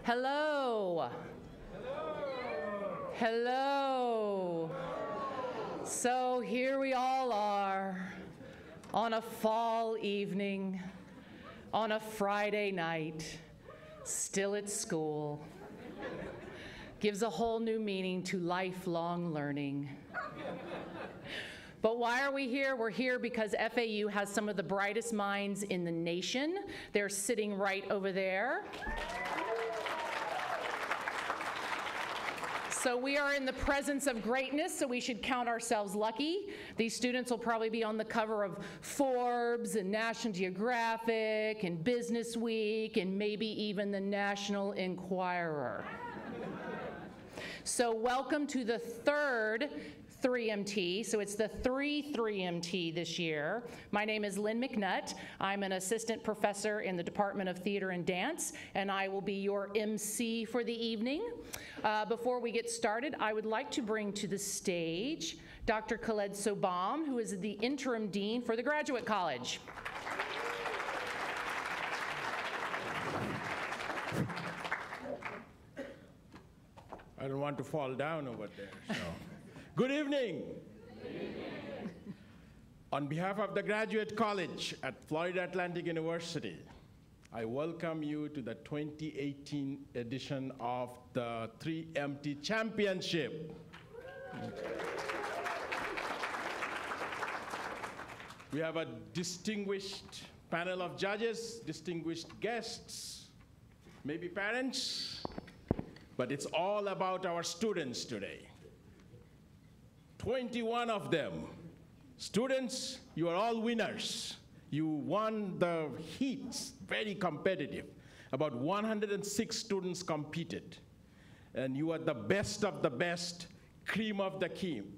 Hello. Hello. Hello. So here we all are on a fall evening, on a Friday night, still at school. Gives a whole new meaning to lifelong learning. But why are we here? We're here because FAU has some of the brightest minds in the nation. They're sitting right over there. So we are in the presence of greatness, so we should count ourselves lucky. These students will probably be on the cover of Forbes and National Geographic and Business Week and maybe even the National Enquirer. So welcome to the third 3MT, so it's the 3MT this year. My name is Lynn McNutt. I'm an assistant professor in the Department of Theater and Dance, and I will be your MC for the evening. Before we get started, I would like to bring to the stage Dr. Khaled Sobam, who is the interim dean for the Graduate College. I don't want to fall down over there. So. Good evening. Good evening. On behalf of the Graduate College at Florida Atlantic University, I welcome you to the 2018 edition of the 3MT Championship. We have a distinguished panel of judges, distinguished guests, maybe parents, but it's all about our students today. 21 of them. Students, you are all winners. You won the heats, very competitive. About 106 students competed. And you are the best of the best, cream of the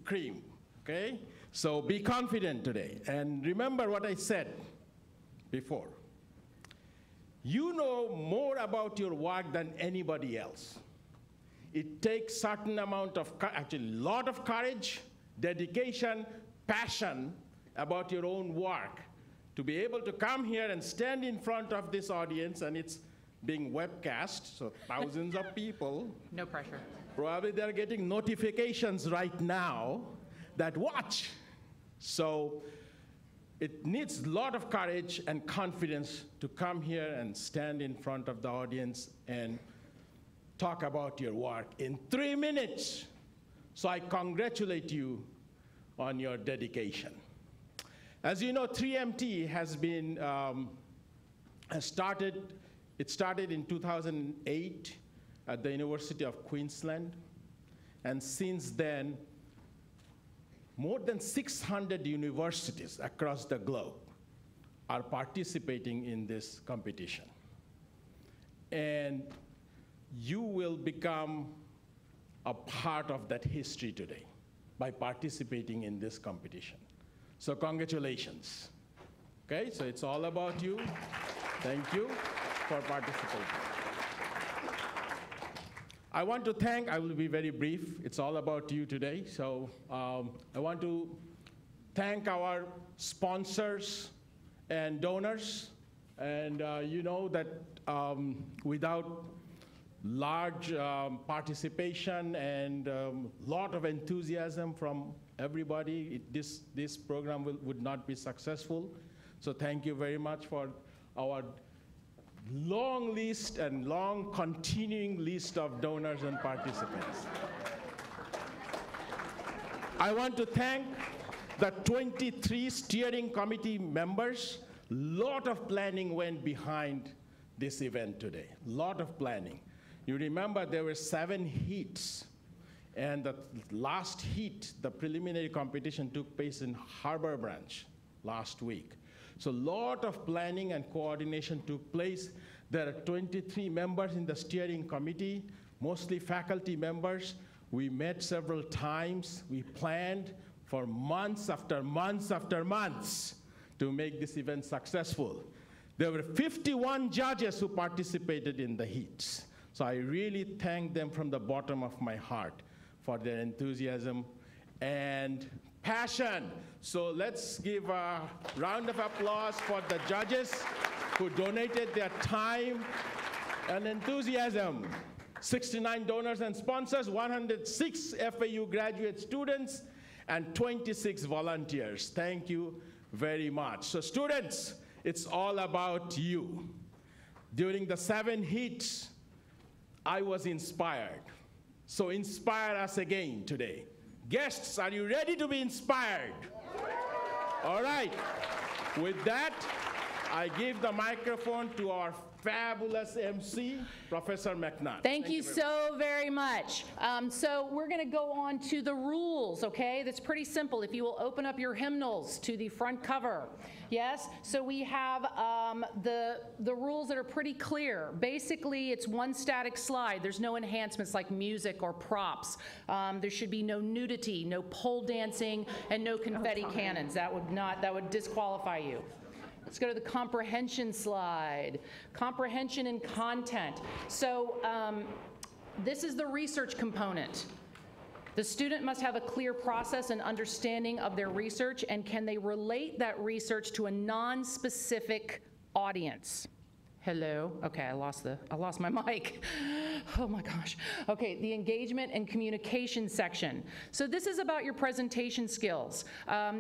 cream, okay? So be confident today. And remember what I said before. You know more about your work than anybody else. It takes certain amount of, actually a lot of courage, dedication, passion about your own work to be able to come here and stand in front of this audience, and it's being webcast, so thousands of people. No pressure. Probably they're getting notifications right now that watch. So it needs a lot of courage and confidence to come here and stand in front of the audience and talk about your work in 3 minutes. So I congratulate you on your dedication. As you know, 3MT has been, it started in 2008 at the University of Queensland. And since then, more than 600 universities across the globe are participating in this competition. And you will become a part of that history today by participating in this competition. So congratulations. Okay, so it's all about you. Thank you for participating. I want to thank, I will be very brief, it's all about you today. So I want to thank our sponsors and donors. And you know that without large participation and lot of enthusiasm from everybody, this program would not be successful. So thank you very much for our long list and long continuing list of donors and participants. I want to thank the 23 steering committee members. Lot of planning went behind this event today, lot of planning. You remember there were 7 heats, and the last heat, the preliminary competition, took place in Harbor Branch last week. So a lot of planning and coordination took place. There are 23 members in the steering committee, mostly faculty members. We met several times. We planned for months after months after months to make this event successful. There were 51 judges who participated in the heats. So I really thank them from the bottom of my heart for their enthusiasm and passion. So let's give a round of applause for the judges who donated their time and enthusiasm. 69 donors and sponsors, 106 FAU graduate students, and 26 volunteers. Thank you very much. So students, it's all about you. During the 7 heats, I was inspired. So inspire us again today. Guests, are you ready to be inspired? All right. With that, I give the microphone to our fabulous MC, Professor McNutt. Thank you so very much. So we're going to go on to the rules, okay? That's pretty simple. If you will open up your hymnals to the front cover. Yes? So we have the rules that are pretty clear. Basically, it's one static slide. There's no enhancements like music or props. There should be no nudity, no pole dancing, and no confetti cannons. That would disqualify you. Let's go to the comprehension slide. Comprehension and content. So this is the research component. The student must have a clear process and understanding of their research, and can they relate that research to a non-specific audience? Hello? Okay, I lost my mic. Oh my gosh. Okay, the engagement and communication section. So this is about your presentation skills.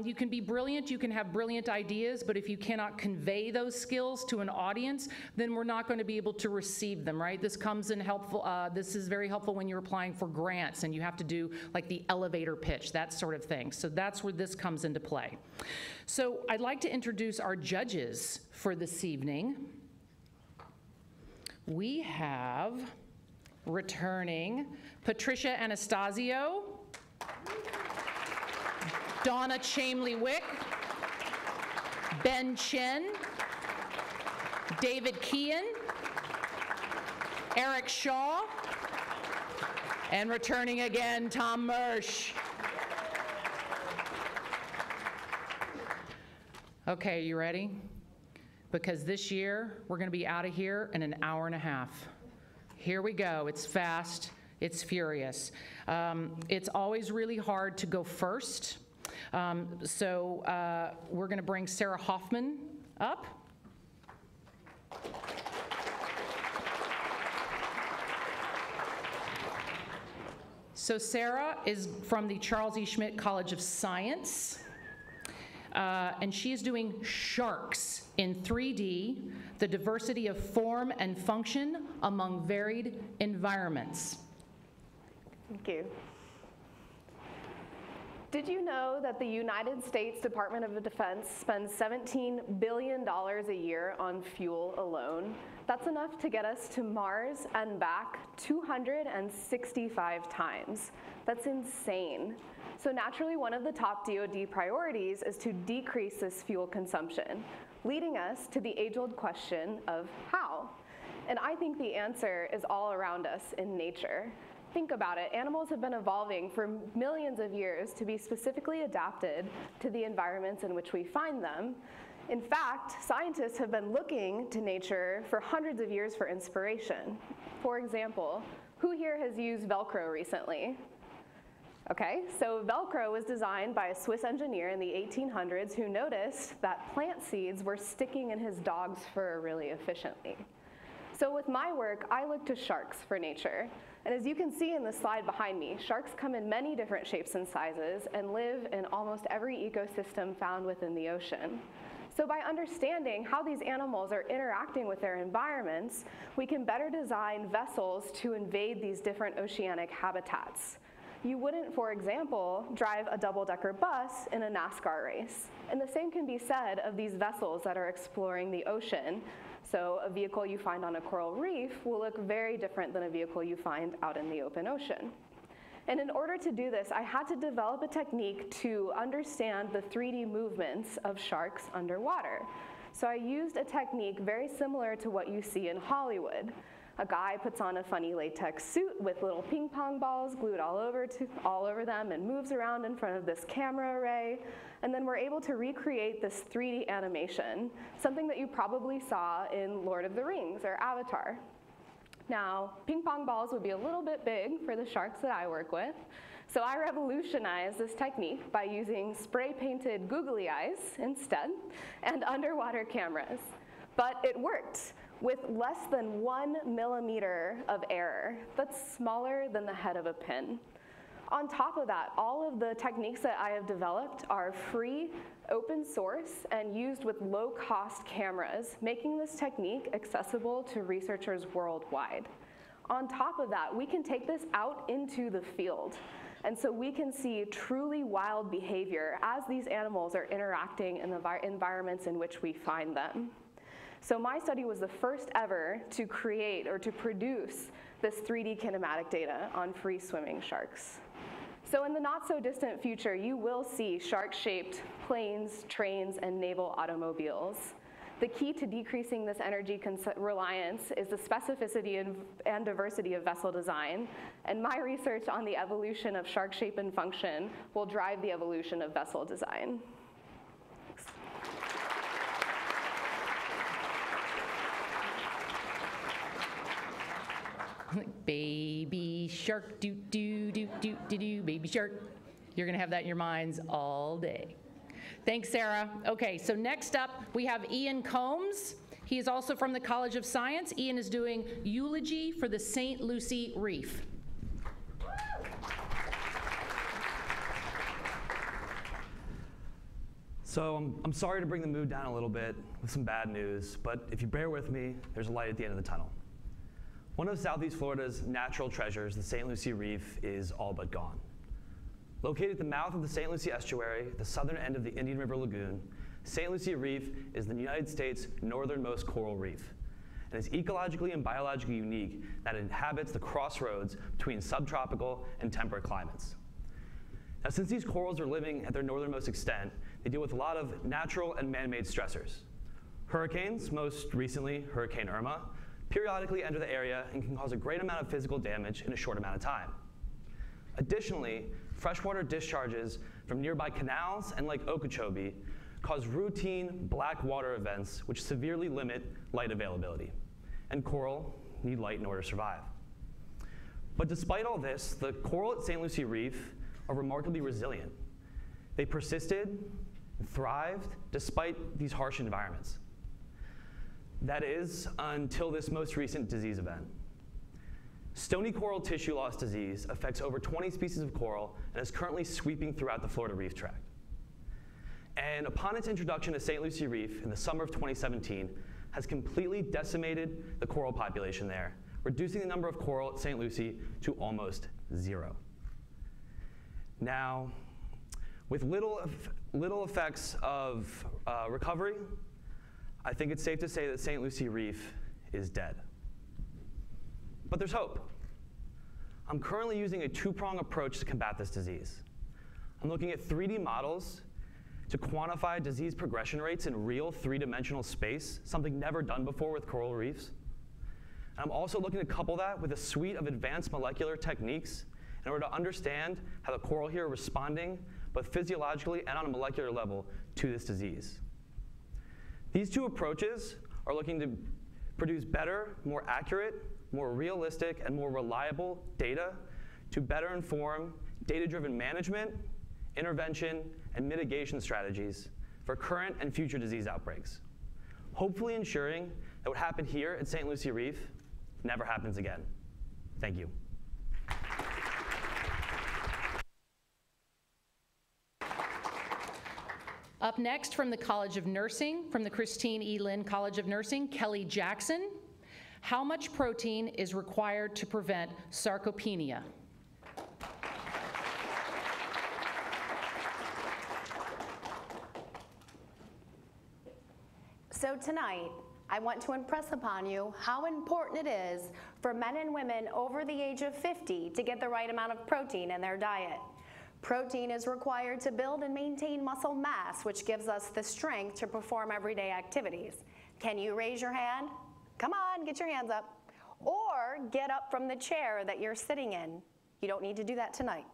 You can be brilliant, you can have brilliant ideas, but if you cannot convey those skills to an audience, then we're not going to be able to receive them, right? This comes in helpful, this is very helpful when you're applying for grants and you have to do like the elevator pitch, that sort of thing. So that's where this comes into play. So I'd like to introduce our judges for this evening. We have returning Patricia Anastasio, Donna Chamley-Wick, Ben Chen, David Kean, Eric Shaw, and returning again, Tom Mersch. Okay, you ready? Because this year, we're going to be out of here in an hour and a half. Here we go. It's fast. It's furious. It's always really hard to go first. So we're going to bring Sarah Hoffman up. So Sarah is from the Charles E. Schmidt College of Science. And she is doing sharks in 3D, the diversity of form and function among varied environments. Thank you. Did you know that the United States Department of Defense spends $17 billion a year on fuel alone? That's enough to get us to Mars and back 265 times. That's insane. So naturally, one of the top DoD priorities is to decrease this fuel consumption, leading us to the age-old question of how. And I think the answer is all around us in nature. Think about it. Animals have been evolving for millions of years to be specifically adapted to the environments in which we find them. In fact, scientists have been looking to nature for hundreds of years for inspiration. For example, who here has used Velcro recently? Okay, so Velcro was designed by a Swiss engineer in the 1800s who noticed that plant seeds were sticking in his dog's fur really efficiently. So with my work, I look to sharks for nature. And as you can see in the slide behind me, sharks come in many different shapes and sizes and live in almost every ecosystem found within the ocean. So by understanding how these animals are interacting with their environments, we can better design vessels to invade these different oceanic habitats. You wouldn't, for example, drive a double-decker bus in a NASCAR race. And the same can be said of these vessels that are exploring the ocean. So a vehicle you find on a coral reef will look very different than a vehicle you find out in the open ocean. And in order to do this, I had to develop a technique to understand the 3D movements of sharks underwater. So I used a technique very similar to what you see in Hollywood. A guy puts on a funny latex suit with little ping pong balls glued all over them and moves around in front of this camera array. And then we're able to recreate this 3D animation, something that you probably saw in Lord of the Rings or Avatar. Now, ping pong balls would be a little bit big for the sharks that I work with. So I revolutionized this technique by using spray-painted googly eyes instead and underwater cameras. But it worked. with less than 1 millimeter of error. That's smaller than the head of a pin. On top of that, all of the techniques that I have developed are free, open source, and used with low-cost cameras, making this technique accessible to researchers worldwide. On top of that, we can take this out into the field. And so we can see truly wild behavior as these animals are interacting in the environments in which we find them. So my study was the first ever to create or to produce this 3D kinematic data on free swimming sharks. So in the not so distant future, you will see shark-shaped planes, trains, and naval automobiles. The key to decreasing this energy reliance is the specificity and diversity of vessel design, and my research on the evolution of shark shape and function will drive the evolution of vessel design. Baby shark, do do do do do do, baby shark. You're gonna have that in your minds all day. Thanks, Sarah. Okay, so next up we have Ian Combs. He is also from the College of Science. Ian is doing Eulogy for the St. Lucie Reef. So I'm sorry to bring the mood down a little bit with some bad news, but if you bear with me, there's a light at the end of the tunnel. One of Southeast Florida's natural treasures, the St. Lucie Reef, is all but gone. Located at the mouth of the St. Lucie Estuary, the southern end of the Indian River Lagoon, St. Lucie Reef is the United States' northernmost coral reef, and is ecologically and biologically unique that it inhabits the crossroads between subtropical and temperate climates. Now, since these corals are living at their northernmost extent, they deal with a lot of natural and man-made stressors. Hurricanes, most recently Hurricane Irma, periodically enter the area and can cause a great amount of physical damage in a short amount of time. Additionally, freshwater discharges from nearby canals and Lake Okeechobee cause routine black water events which severely limit light availability. And coral need light in order to survive. But despite all this, the coral at St. Lucie Reef are remarkably resilient. They persisted and thrived despite these harsh environments. That is, until this most recent disease event. Stony coral tissue loss disease affects over 20 species of coral and is currently sweeping throughout the Florida Reef Tract. And upon its introduction to St. Lucie Reef in the summer of 2017, has completely decimated the coral population there, reducing the number of coral at St. Lucie to almost zero. Now, with little effects of recovery, I think it's safe to say that St. Lucie Reef is dead. But there's hope. I'm currently using a two-pronged approach to combat this disease. I'm looking at 3D models to quantify disease progression rates in real three-dimensional space, something never done before with coral reefs. And I'm also looking to couple that with a suite of advanced molecular techniques in order to understand how the coral here are responding, both physiologically and on a molecular level, to this disease. These two approaches are looking to produce better, more accurate, more realistic, and more reliable data to better inform data-driven management, intervention, and mitigation strategies for current and future disease outbreaks, hopefully ensuring that what happened here at St. Lucie Reef never happens again. Thank you. Up next from the College of Nursing, from the Christine E. Lynn College of Nursing, Kelly Jackson. How much protein is required to prevent sarcopenia? So tonight, I want to impress upon you how important it is for men and women over the age of 50 to get the right amount of protein in their diet. Protein is required to build and maintain muscle mass, which gives us the strength to perform everyday activities. Can you raise your hand? Come on, get your hands up. Or get up from the chair that you're sitting in. You don't need to do that tonight.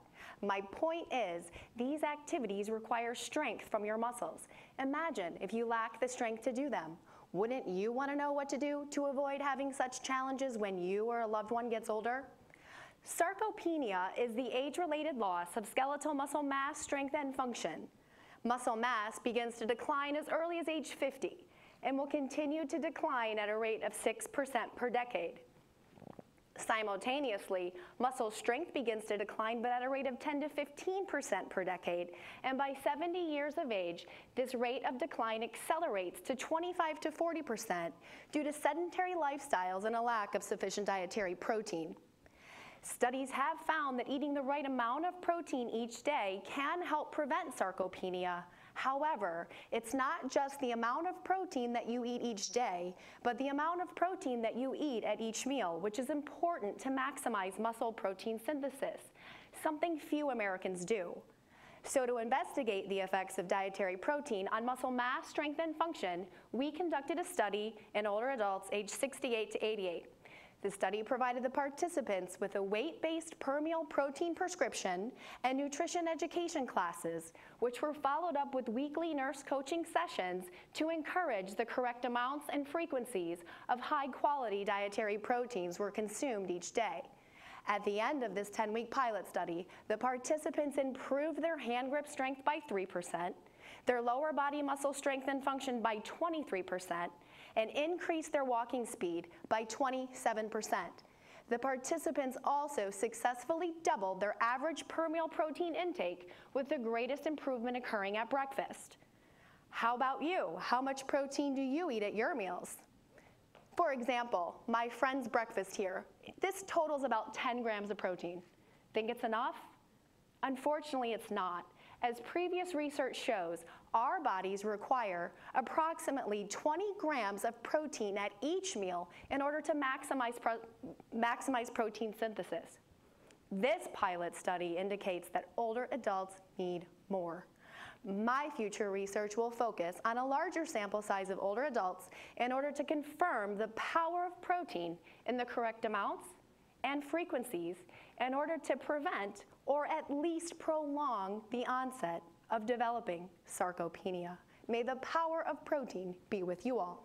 My point is, these activities require strength from your muscles. Imagine if you lack the strength to do them. Wouldn't you want to know what to do to avoid having such challenges when you or a loved one gets older? Sarcopenia is the age-related loss of skeletal muscle mass, strength, and function. Muscle mass begins to decline as early as age 50. and will continue to decline at a rate of 6% per decade. Simultaneously, muscle strength begins to decline, but at a rate of 10 to 15% per decade. And by 70 years of age, this rate of decline accelerates to 25 to 40% due to sedentary lifestyles and a lack of sufficient dietary protein. Studies have found that eating the right amount of protein each day can help prevent sarcopenia. However, it's not just the amount of protein that you eat each day, but the amount of protein that you eat at each meal, which is important to maximize muscle protein synthesis, something few Americans do. So to investigate the effects of dietary protein on muscle mass, strength, and function, we conducted a study in older adults aged 68 to 88. The study provided the participants with a weight-based per meal protein prescription and nutrition education classes, which were followed up with weekly nurse coaching sessions to encourage the correct amounts and frequencies of high-quality dietary proteins were consumed each day. At the end of this 10-week pilot study, the participants improved their hand grip strength by 3%, their lower body muscle strength and function by 23%, and increased their walking speed by 27%. The participants also successfully doubled their average per meal protein intake, with the greatest improvement occurring at breakfast. How about you? How much protein do you eat at your meals? For example, my friend's breakfast here, this totals about 10 grams of protein. Think it's enough? Unfortunately, it's not. As previous research shows, our bodies require approximately 20 grams of protein at each meal in order to maximize protein synthesis. This pilot study indicates that older adults need more. My future research will focus on a larger sample size of older adults in order to confirm the power of protein in the correct amounts and frequencies in order to prevent or at least prolong the onset of developing sarcopenia. May the power of protein be with you all.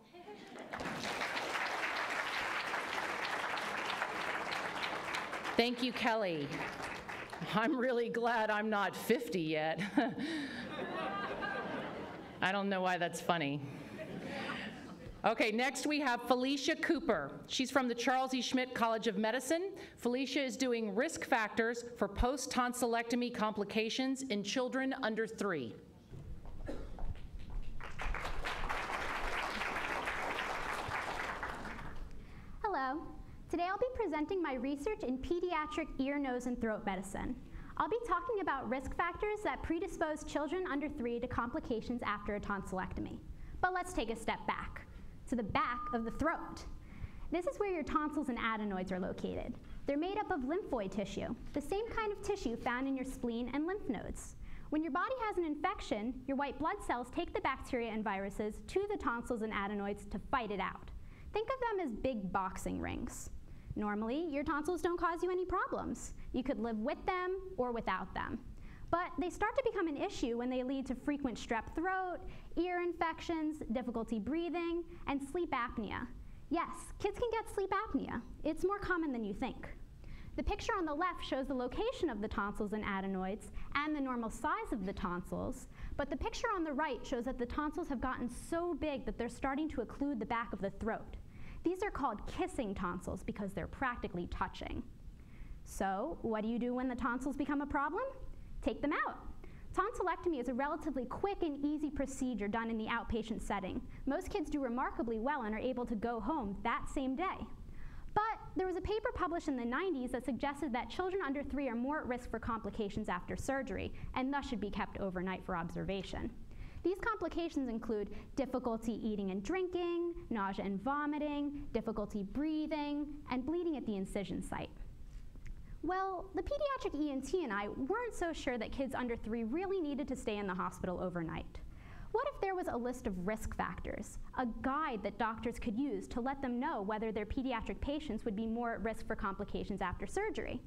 Thank you, Kelly. I'm really glad I'm not 50 yet. I don't know why that's funny. Okay, next we have Felicia Cooper. She's from the Charles E. Schmidt College of Medicine. Felicia is doing risk factors for post-tonsillectomy complications in children under 3. Hello. Today I'll be presenting my research in pediatric ear, nose, and throat medicine. I'll be talking about risk factors that predispose children under 3 to complications after a tonsillectomy. But let's take a step back, to the back of the throat. This is where your tonsils and adenoids are located. They're made up of lymphoid tissue, the same kind of tissue found in your spleen and lymph nodes. When your body has an infection, your white blood cells take the bacteria and viruses to the tonsils and adenoids to fight it out. Think of them as big boxing rings. Normally, your tonsils don't cause you any problems. You could live with them or without them. But they start to become an issue when they lead to frequent strep throat, ear infections, difficulty breathing, and sleep apnea. Yes, kids can get sleep apnea. It's more common than you think. The picture on the left shows the location of the tonsils and adenoids and the normal size of the tonsils, but the picture on the right shows that the tonsils have gotten so big that they're starting to occlude the back of the throat. These are called kissing tonsils because they're practically touching. So, what do you do when the tonsils become a problem? Take them out. Tonsillectomy is a relatively quick and easy procedure done in the outpatient setting. Most kids do remarkably well and are able to go home that same day. But there was a paper published in the 90s that suggested that children under 3 are more at risk for complications after surgery and thus should be kept overnight for observation. These complications include difficulty eating and drinking, nausea and vomiting, difficulty breathing, and bleeding at the incision site. Well, the pediatric ENT and I weren't so sure that kids under 3 really needed to stay in the hospital overnight. What if there was a list of risk factors, a guide that doctors could use to let them know whether their pediatric patients would be more at risk for complications after surgery?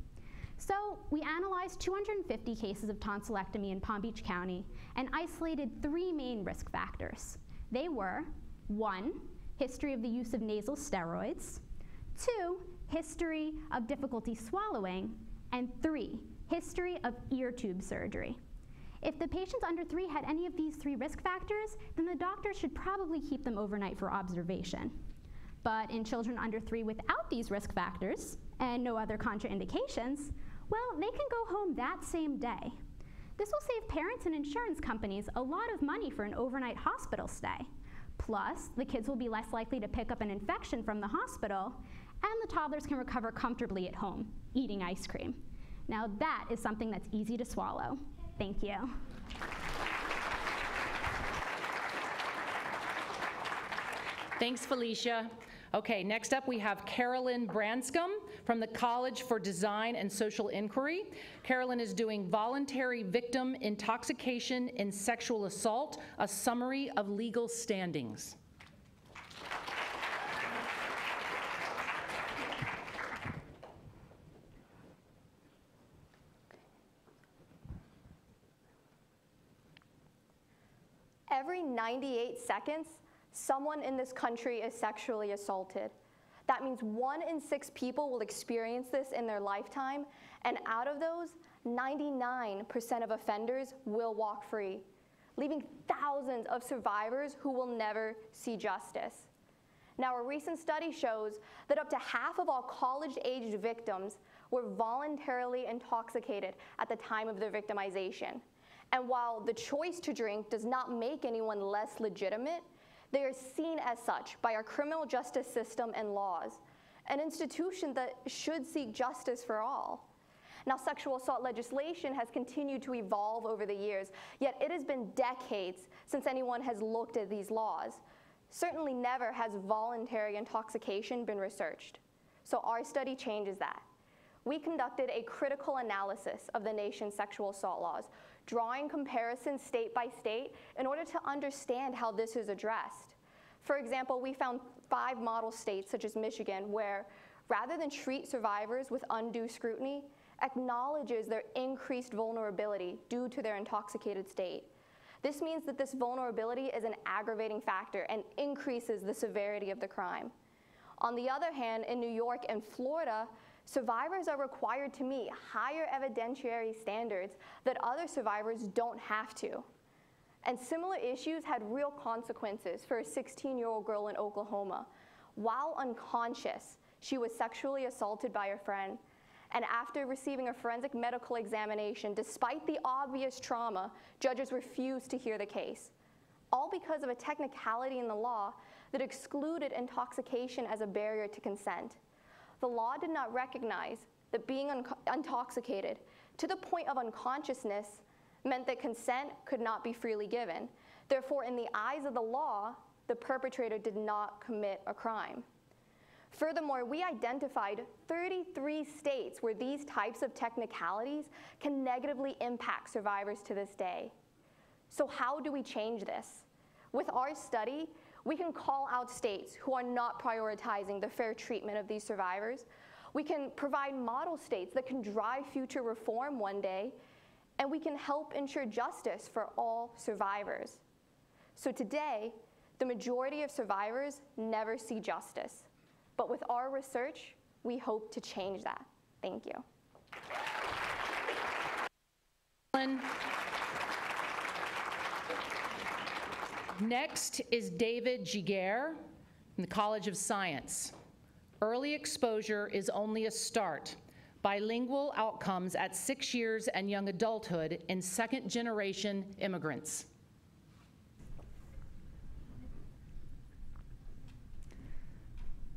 So we analyzed 250 cases of tonsillectomy in Palm Beach County and isolated 3 main risk factors. They were 1, history of the use of nasal steroids, 2, history of difficulty swallowing, and 3, history of ear tube surgery. If the patients under 3 had any of these 3 risk factors, then the doctor should probably keep them overnight for observation. But in children under 3 without these risk factors and no other contraindications, well, they can go home that same day. This will save parents and insurance companies a lot of money for an overnight hospital stay. Plus, the kids will be less likely to pick up an infection from the hospital, and the toddlers can recover comfortably at home, eating ice cream. Now that is something that's easy to swallow. Thank you. Thanks, Felicia. Okay, next up we have Carolyn Branscombe from the College for Design and Social Inquiry. Carolyn is doing Voluntary Victim Intoxication in Sexual Assault, a Summary of Legal Standings. Every 98 seconds, someone in this country is sexually assaulted. That means 1 in 6 people will experience this in their lifetime, and out of those, 99% of offenders will walk free, leaving thousands of survivors who will never see justice. Now, a recent study shows that up to half of all college-aged victims were voluntarily intoxicated at the time of their victimization. And while the choice to drink does not make anyone less legitimate, they are seen as such by our criminal justice system and laws, an institution that should seek justice for all. Now, sexual assault legislation has continued to evolve over the years, yet it has been decades since anyone has looked at these laws. Certainly never has voluntary intoxication been researched. So our study changes that. We conducted a critical analysis of the nation's sexual assault laws, drawing comparisons state by state in order to understand how this is addressed. For example, we found 5 model states, such as Michigan, where rather than treat survivors with undue scrutiny, acknowledges their increased vulnerability due to their intoxicated state. This means that this vulnerability is an aggravating factor and increases the severity of the crime. On the other hand, in New York and Florida, survivors are required to meet higher evidentiary standards that other survivors don't have to. And similar issues had real consequences for a 16-year-old girl in Oklahoma. While unconscious, she was sexually assaulted by a friend. And after receiving a forensic medical examination, despite the obvious trauma, judges refused to hear the case, all because of a technicality in the law that excluded intoxication as a barrier to consent. The law did not recognize that being intoxicated to the point of unconsciousness meant that consent could not be freely given. Therefore, in the eyes of the law, the perpetrator did not commit a crime. Furthermore, we identified 33 states where these types of technicalities can negatively impact survivors to this day. So how do we change this? With our study, we can call out states who are not prioritizing the fair treatment of these survivors. We can provide model states that can drive future reform one day, and we can help ensure justice for all survivors. So today, the majority of survivors never see justice. But with our research, we hope to change that. Thank you. Next is David Giguère from the College of Science. Early exposure is only a start. Bilingual outcomes at 6 years and young adulthood in second-generation immigrants.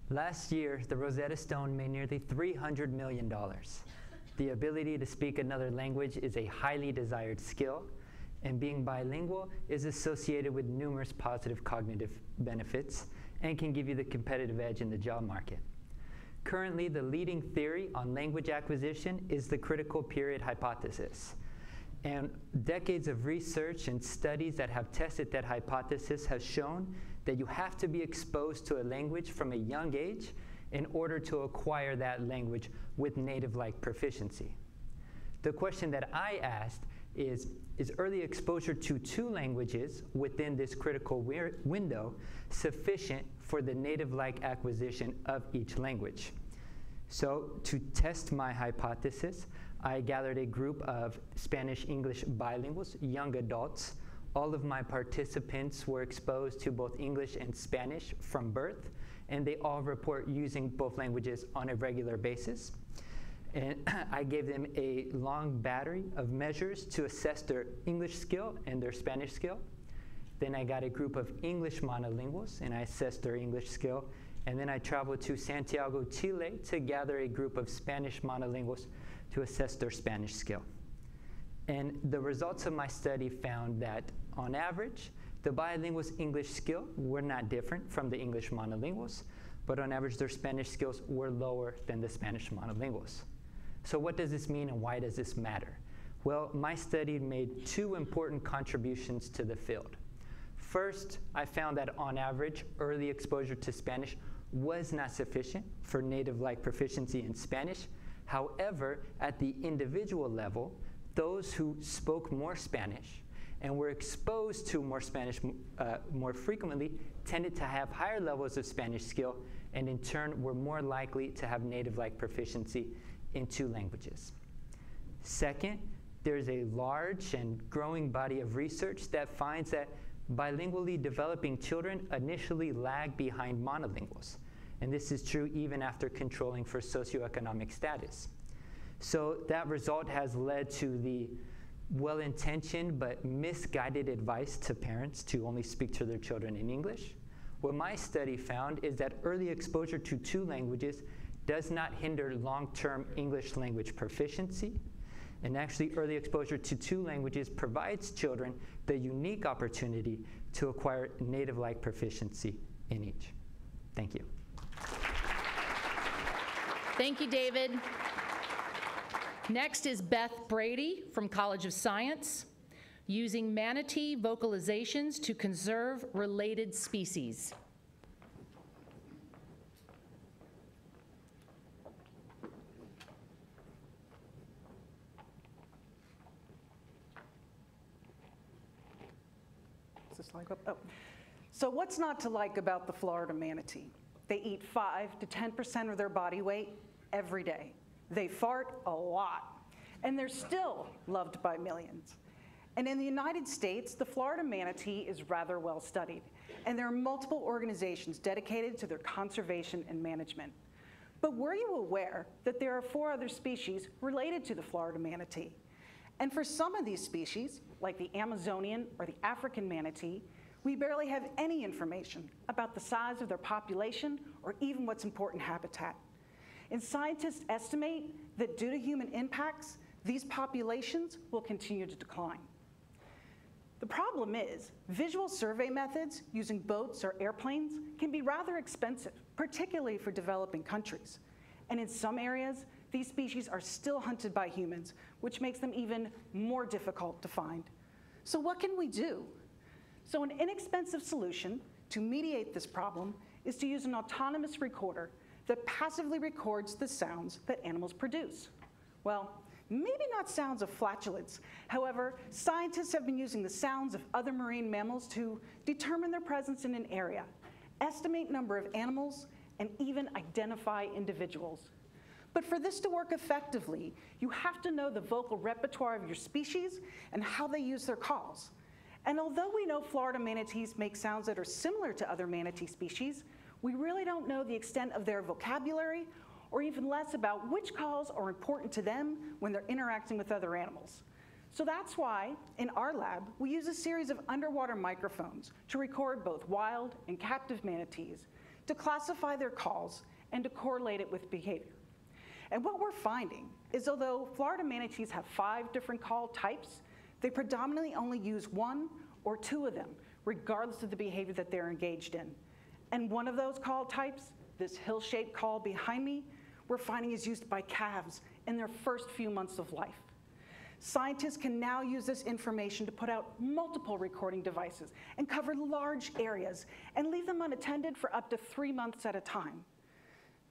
Last year, the Rosetta Stone made nearly $300 million. The ability to speak another language is a highly desired skill, and being bilingual is associated with numerous positive cognitive benefits and can give you the competitive edge in the job market. Currently, the leading theory on language acquisition is the critical period hypothesis. And decades of research and studies that have tested that hypothesis have shown that you have to be exposed to a language from a young age in order to acquire that language with native-like proficiency. The question that I asked is early exposure to 2 languages within this critical window sufficient for the native-like acquisition of each language? So to test my hypothesis, I gathered a group of Spanish-English bilinguals, young adults. All of my participants were exposed to both English and Spanish from birth, and they all report using both languages on a regular basis. And I gave them a long battery of measures to assess their English skill and their Spanish skill. Then I got a group of English monolinguals, and I assessed their English skill. And then I traveled to Santiago, Chile, to gather a group of Spanish monolinguals to assess their Spanish skill. And the results of my study found that, on average, the bilinguals' English skill were not different from the English monolinguals, but on average, their Spanish skills were lower than the Spanish monolinguals. So what does this mean, and why does this matter? Well, my study made two important contributions to the field. First, I found that on average, early exposure to Spanish was not sufficient for native-like proficiency in Spanish. However, at the individual level, those who spoke more Spanish and were exposed to more Spanish more frequently tended to have higher levels of Spanish skill, and in turn were more likely to have native-like proficiency in two languages. Second, there's a large and growing body of research that finds that bilingually developing children initially lag behind monolinguals. And this is true even after controlling for socioeconomic status. So that result has led to the well-intentioned but misguided advice to parents to only speak to their children in English. What my study found is that early exposure to two languages does not hinder long-term English language proficiency. And actually, early exposure to two languages provides children the unique opportunity to acquire native-like proficiency in each. Thank you. Thank you, David. Next is Beth Brady from College of Science, using manatee vocalizations to conserve related species. So what's not to like about the Florida manatee? They eat 5 to 10% of their body weight every day. They fart a lot, and they're still loved by millions. And in the United States, the Florida manatee is rather well studied, and there are multiple organizations dedicated to their conservation and management. But were you aware that there are 4 other species related to the Florida manatee? And for some of these species, like the Amazonian or the African manatee, we barely have any information about the size of their population or even what's important habitat. And scientists estimate that due to human impacts, these populations will continue to decline. The problem is, visual survey methods using boats or airplanes can be rather expensive, particularly for developing countries. And in some areas, these species are still hunted by humans, which makes them even more difficult to find. So what can we do? So an inexpensive solution to mediate this problem is to use an autonomous recorder that passively records the sounds that animals produce. Well, maybe not sounds of flatulence. However, scientists have been using the sounds of other marine mammals to determine their presence in an area, estimate number of animals, and even identify individuals. But for this to work effectively, you have to know the vocal repertoire of your species and how they use their calls. And although we know Florida manatees make sounds that are similar to other manatee species, we really don't know the extent of their vocabulary, or even less about which calls are important to them when they're interacting with other animals. So that's why, in our lab, we use a series of underwater microphones to record both wild and captive manatees, to classify their calls, and to correlate it with behavior. And what we're finding is, although Florida manatees have 5 different call types, they predominantly only use 1 or 2 of them, regardless of the behavior that they're engaged in. And one of those call types, this hill-shaped call behind me, we're finding is used by calves in their first few months of life. Scientists can now use this information to put out multiple recording devices and cover large areas and leave them unattended for up to 3 months at a time.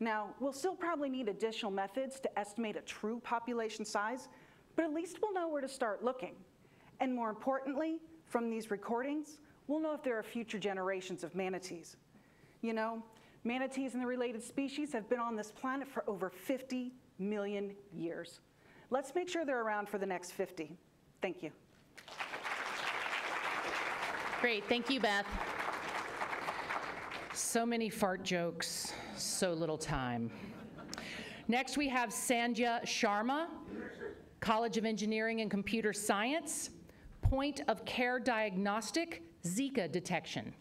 Now, we'll still probably need additional methods to estimate a true population size, but at least we'll know where to start looking. And more importantly, from these recordings, we'll know if there are future generations of manatees. You know, Manatees and the related species have been on this planet for over 50 million years. Let's make sure they're around for the next 50. Thank you. Great, thank you, Beth. So many fart jokes, so little time. Next we have Sandhya Sharma, College of Engineering and Computer Science, Point of Care Diagnostic, Zika Detection.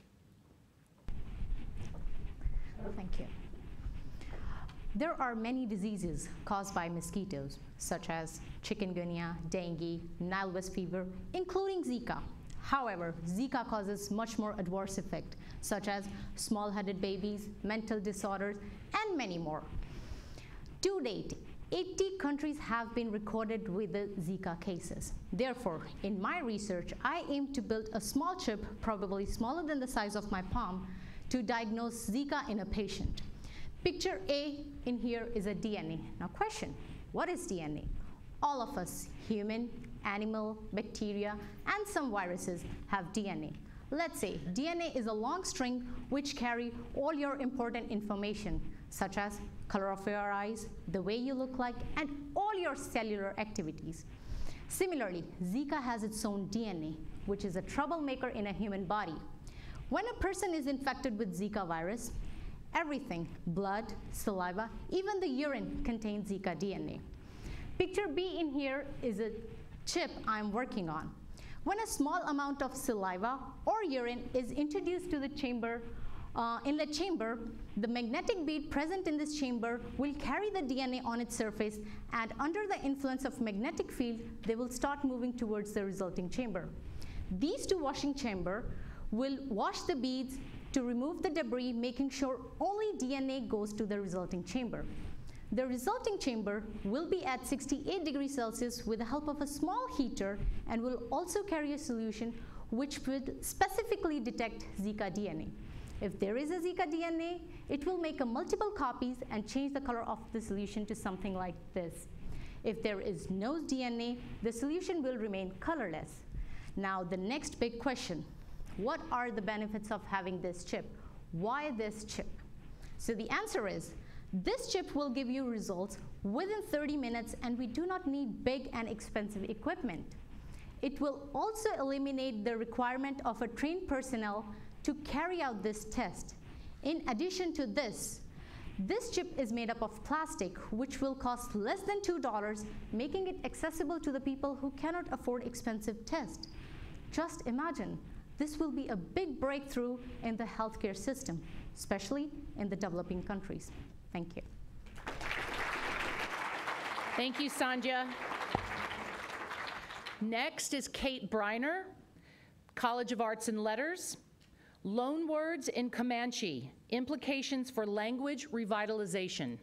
Thank you. There are many diseases caused by mosquitoes, such as chikungunya, dengue, Nile West fever, including Zika. However, Zika causes much more adverse effects, such as small-headed babies, mental disorders, and many more. To date, 80 countries have been recorded with the Zika cases. Therefore, in my research, I aim to build a small chip, probably smaller than the size of my palm, to diagnose Zika in a patient. Picture A in here is a DNA. Now question, what is DNA? All of us, human, animal, bacteria, and some viruses have DNA. Let's say DNA is a long string which carry all your important information, such as color of your eyes, the way you look like, and all your cellular activities. Similarly, Zika has its own DNA, which is a troublemaker in a human body. When a person is infected with Zika virus, everything, blood, saliva, even the urine contains Zika DNA. Picture B in here is a chip I'm working on. When a small amount of saliva or urine is introduced to the chamber, inlet chamber, the magnetic bead present in this chamber will carry the DNA on its surface, and under the influence of magnetic field, they will start moving towards the resulting chamber. These two washing chambers will wash the beads to remove the debris, making sure only DNA goes to the resulting chamber. The resulting chamber will be at 68 degrees Celsius with the help of a small heater, and will also carry a solution which would specifically detect Zika DNA. If there is a Zika DNA, it will make multiple copies and change the color of the solution to something like this. If there is no DNA, the solution will remain colorless. Now the next big question, what are the benefits of having this chip? Why this chip? So the answer is, this chip will give you results within 30 minutes, and we do not need big and expensive equipment. It will also eliminate the requirement of a trained personnel to carry out this test. In addition to this chip is made up of plastic, which will cost less than $2, making it accessible to the people who cannot afford expensive tests. Just imagine, this will be a big breakthrough in the healthcare system, especially in the developing countries. Thank you. Thank you, Sandhya. Next is Kate Briner, College of Arts and Letters. Loan words in Comanche, implications for language revitalization.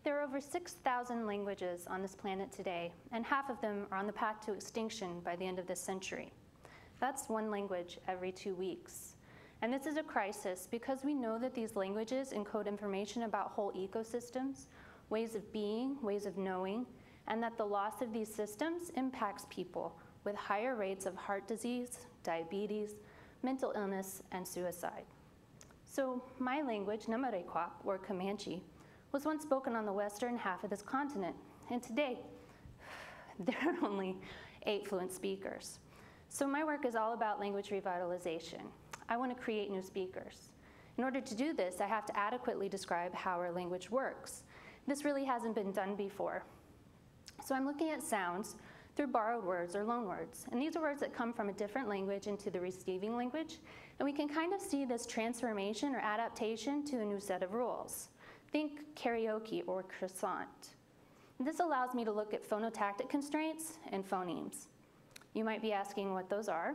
There are over 6,000 languages on this planet today, and half of them are on the path to extinction by the end of this century. That's one language every 2 weeks. And this is a crisis because we know that these languages encode information about whole ecosystems, ways of being, ways of knowing, and that the loss of these systems impacts people with higher rates of heart disease, diabetes, mental illness, and suicide. So my language, Namarequap, or Comanche, was once spoken on the western half of this continent, and today, there are only 8 fluent speakers. So my work is all about language revitalization. I want to create new speakers. In order to do this, I have to adequately describe how our language works. This really hasn't been done before. So I'm looking at sounds through borrowed words or loan words. And these are words that come from a different language into the receiving language. And we can kind of see this transformation or adaptation to a new set of rules. Think karaoke or croissant. This allows me to look at phonotactic constraints and phonemes. You might be asking what those are.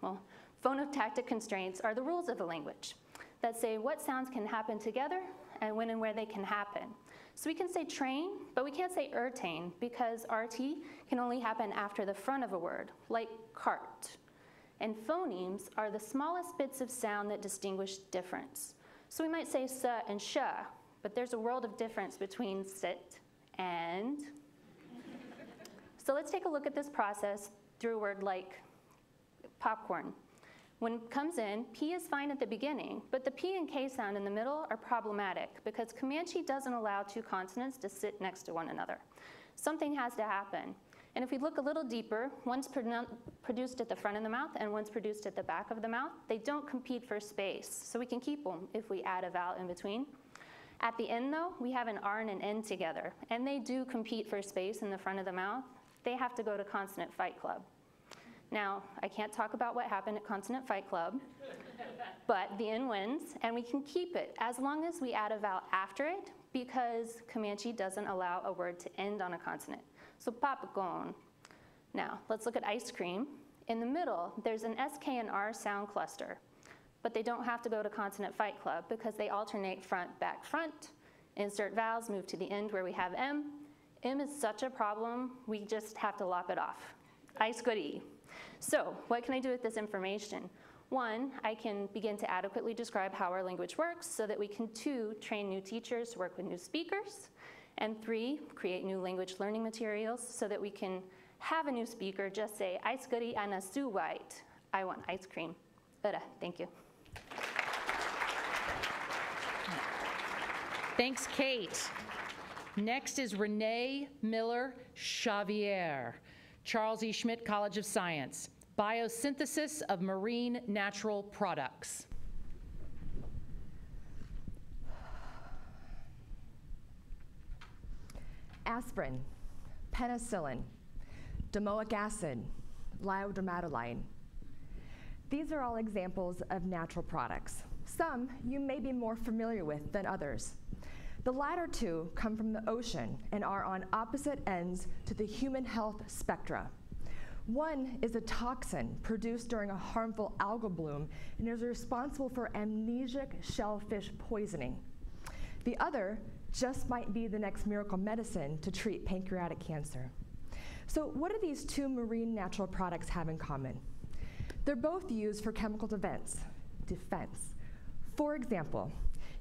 Well, phonotactic constraints are the rules of the language that say what sounds can happen together and when and where they can happen. So we can say train, but we can't say ertain because RT can only happen after the front of a word, like cart. And phonemes are the smallest bits of sound that distinguish difference. So we might say sa and sha, but there's a world of difference between sit and. So let's take a look at this process through a word like popcorn. When it comes in, P is fine at the beginning, but the P and K sound in the middle are problematic because Comanche doesn't allow two consonants to sit next to one another. Something has to happen. And if we look a little deeper, one's produced at the front of the mouth and one's produced at the back of the mouth. They don't compete for space, so we can keep them if we add a vowel in between. At the end, though, we have an R and an N together, and they do compete for space in the front of the mouth. They have to go to Consonant Fight Club. Now, I can't talk about what happened at Consonant Fight Club, but the N wins, and we can keep it as long as we add a vowel after it, because Comanche doesn't allow a word to end on a consonant. So popcorn. Now, let's look at ice cream. In the middle, there's an SK and R sound cluster, but they don't have to go to Consonant Fight Club because they alternate front, back, front. Insert vowels, move to the end where we have M. M is such a problem, we just have to lop it off. Ice goodie. So what can I do with this information? One, I can begin to adequately describe how our language works so that we can, two, train new teachers to work with new speakers, and three, create new language learning materials so that we can have a new speaker just say, ice goodie and a sue white. I want ice cream. Thank you. Thanks, Kate. Next is Renee Miller Xavier, Charles E. Schmidt College of Science, Biosynthesis of Marine Natural Products. Aspirin, penicillin, domoic acid, liodramatoline. These are all examples of natural products. Some you may be more familiar with than others. The latter two come from the ocean and are on opposite ends to the human health spectra. One is a toxin produced during a harmful algal bloom and is responsible for amnesic shellfish poisoning. The other just might be the next miracle medicine to treat pancreatic cancer. So what do these two marine natural products have in common? They're both used for chemical defense. For example,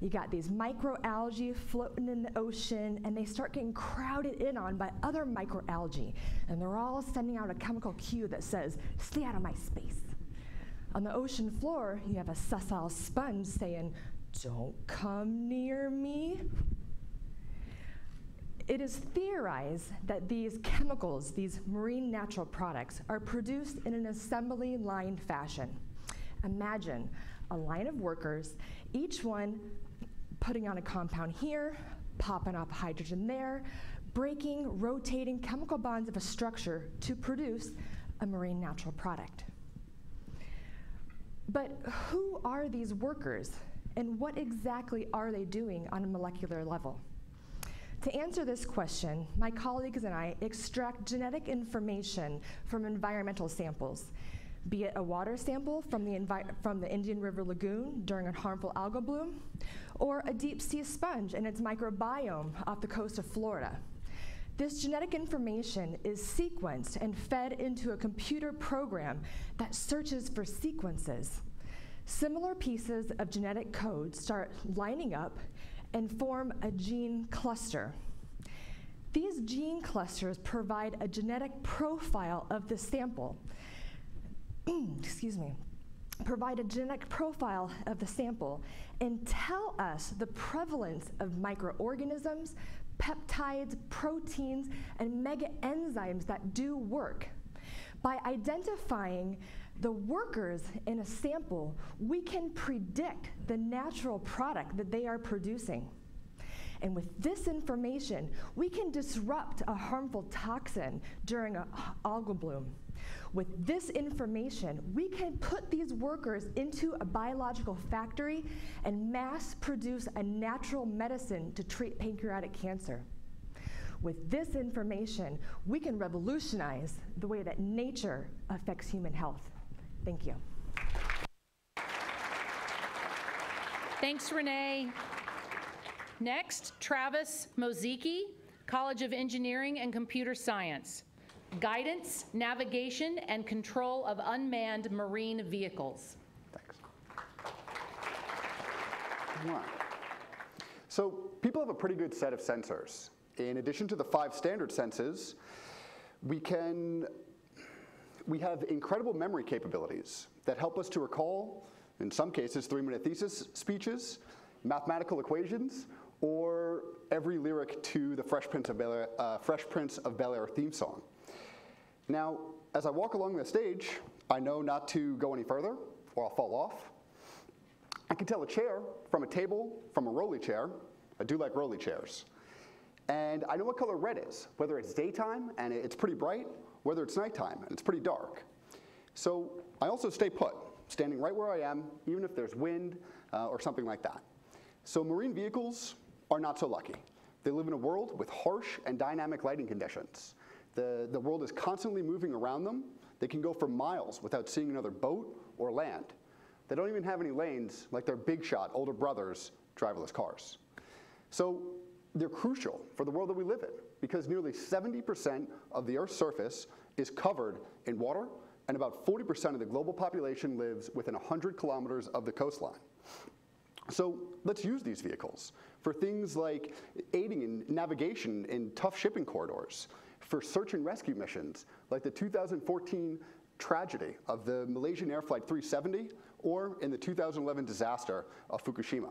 you got these microalgae floating in the ocean, and they start getting crowded in on by other microalgae, and they're all sending out a chemical cue that says, stay out of my space. On the ocean floor, you have a sessile sponge saying, don't come near me. It is theorized that these chemicals, these marine natural products, are produced in an assembly line fashion. Imagine a line of workers, each one putting on a compound here, popping off hydrogen there, breaking, rotating chemical bonds of a structure to produce a marine natural product. But who are these workers, and what exactly are they doing on a molecular level? To answer this question, my colleagues and I extract genetic information from environmental samples, be it a water sample from the Indian River Lagoon during a harmful algal bloom, or a deep sea sponge and its microbiome off the coast of Florida. This genetic information is sequenced and fed into a computer program that searches for sequences. Similar pieces of genetic code start lining up and form a gene cluster. These gene clusters provide a genetic profile of the sample. Provide a genetic profile of the sample and tell us the prevalence of microorganisms, peptides, proteins, and megaenzymes that do work. By identifying the workers in a sample, we can predict the natural product that they are producing. And with this information, we can disrupt a harmful toxin during an algal bloom. With this information, we can put these workers into a biological factory and mass produce a natural medicine to treat pancreatic cancer. With this information, we can revolutionize the way that nature affects human health. Thank you. Thanks, Renee. Next, Travis Mozicki, College of Engineering and Computer Science. Guidance, navigation, and control of unmanned marine vehicles. Thanks. So people have a pretty good set of sensors. In addition to the 5 standard senses, we can we have incredible memory capabilities that help us to recall, in some cases, 3-minute thesis speeches, mathematical equations, or every lyric to the Fresh Prince of Bel-Air theme song. Now, as I walk along the stage, I know not to go any further, or I'll fall off. I can tell a chair from a table from a rolly chair. I do like rolly chairs. And I know what color red is, whether it's daytime and it's pretty bright, whether it's nighttime and it's pretty dark. So I also stay put, standing right where I am, even if there's wind or something like that. So marine vehicles are not so lucky. They live in a world with harsh and dynamic lighting conditions. The world is constantly moving around them. They can go for miles without seeing another boat or land. They don't even have any lanes like their big shot older brothers' driverless cars. So they're crucial for the world that we live in because nearly 70% of the Earth's surface is covered in water, and about 40% of the global population lives within 100 kilometers of the coastline. So let's use these vehicles for things like aiding in navigation in tough shipping corridors, for search and rescue missions like the 2014 tragedy of the Malaysian Air Flight 370 or in the 2011 disaster of Fukushima.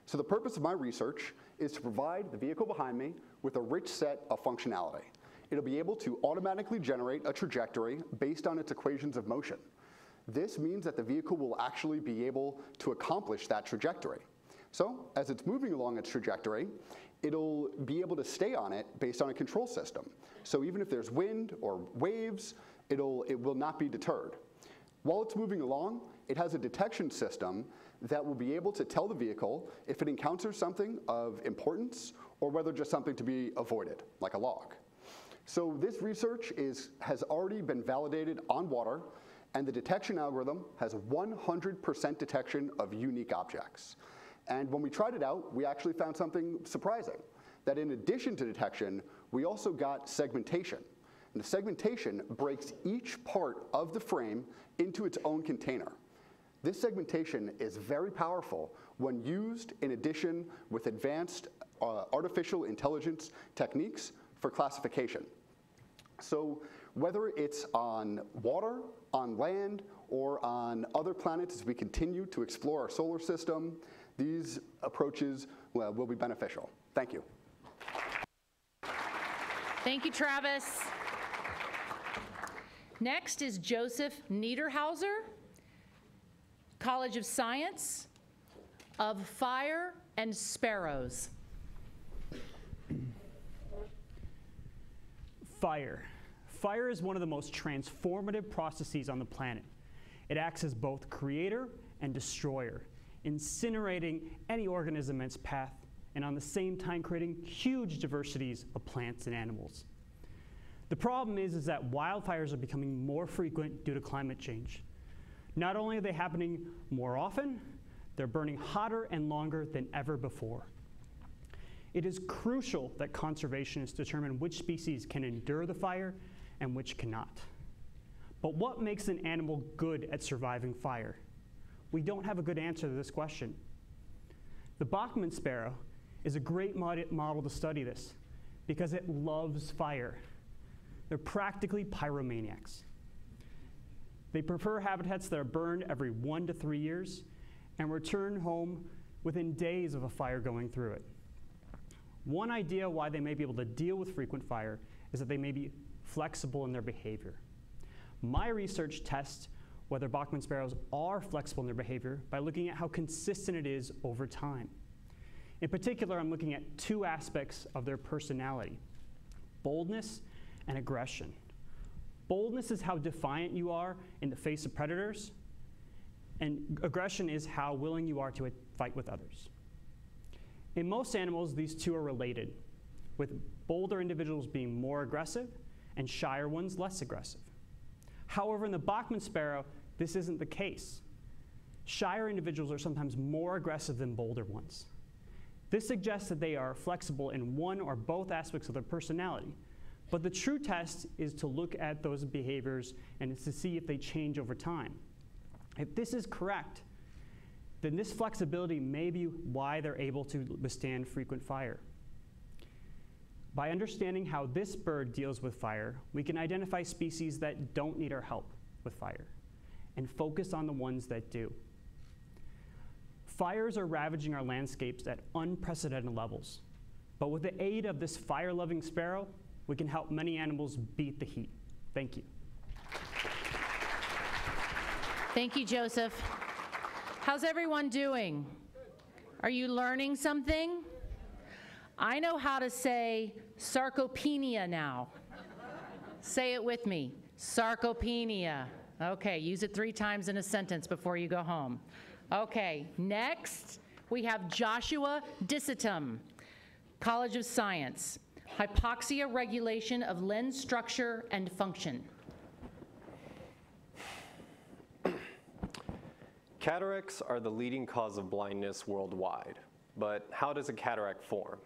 So the purpose of my research is to provide the vehicle behind me with a rich set of functionality. It'll be able to automatically generate a trajectory based on its equations of motion. This means that the vehicle will actually be able to accomplish that trajectory. So as it's moving along its trajectory, it'll be able to stay on it based on a control system. So even if there's wind or waves, it will not be deterred. While it's moving along, it has a detection system that will be able to tell the vehicle if it encounters something of importance or whether just something to be avoided, like a log. So this research has already been validated on water, and the detection algorithm has 100% detection of unique objects. And when we tried it out, we actually found something surprising, that in addition to detection, we also got segmentation. And the segmentation breaks each part of the frame into its own container. This segmentation is very powerful when used in addition with advanced artificial intelligence techniques for classification. So whether it's on water, on land, or on other planets as we continue to explore our solar system, these approaches will be beneficial. Thank you. Thank you, Travis. Next is Joseph Niederhauser, College of Science of Fire and Sparrows. Fire. Fire is one of the most transformative processes on the planet. It acts as both creator and destroyer, incinerating any organism in its path, and on the same time creating huge diversities of plants and animals. The problem is that wildfires are becoming more frequent due to climate change. Not only are they happening more often, they're burning hotter and longer than ever before. It is crucial that conservationists determine which species can endure the fire and which cannot. But what makes an animal good at surviving fire? We don't have a good answer to this question. The Bachman sparrow is a great model to study this because it loves fire. They're practically pyromaniacs. They prefer habitats that are burned every 1 to 3 years and return home within days of a fire going through it. One idea why they may be able to deal with frequent fire is that they may be flexible in their behavior. My research tests whether Bachman sparrows are flexible in their behavior by looking at how consistent it is over time. In particular, I'm looking at 2 aspects of their personality: boldness and aggression. Boldness is how defiant you are in the face of predators, and aggression is how willing you are to fight with others. In most animals, these 2 are related, with bolder individuals being more aggressive and shyer ones less aggressive. However, in the Bachman sparrow, this isn't the case. Shyer individuals are sometimes more aggressive than bolder ones. This suggests that they are flexible in one or both aspects of their personality. But the true test is to look at those behaviors and to see if they change over time. If this is correct, then this flexibility may be why they're able to withstand frequent fire. By understanding how this bird deals with fire, we can identify species that don't need our help with fire and focus on the ones that do. Fires are ravaging our landscapes at unprecedented levels, but with the aid of this fire-loving sparrow, we can help many animals beat the heat. Thank you. Thank you, Joseph. How's everyone doing? Are you learning something? I know how to say sarcopenia now. Say it with me, sarcopenia. Okay, use it 3 times in a sentence before you go home. Okay, next we have Joshua Dissitum, College of Science, hypoxia regulation of lens structure and function. Cataracts are the leading cause of blindness worldwide, but how does a cataract form?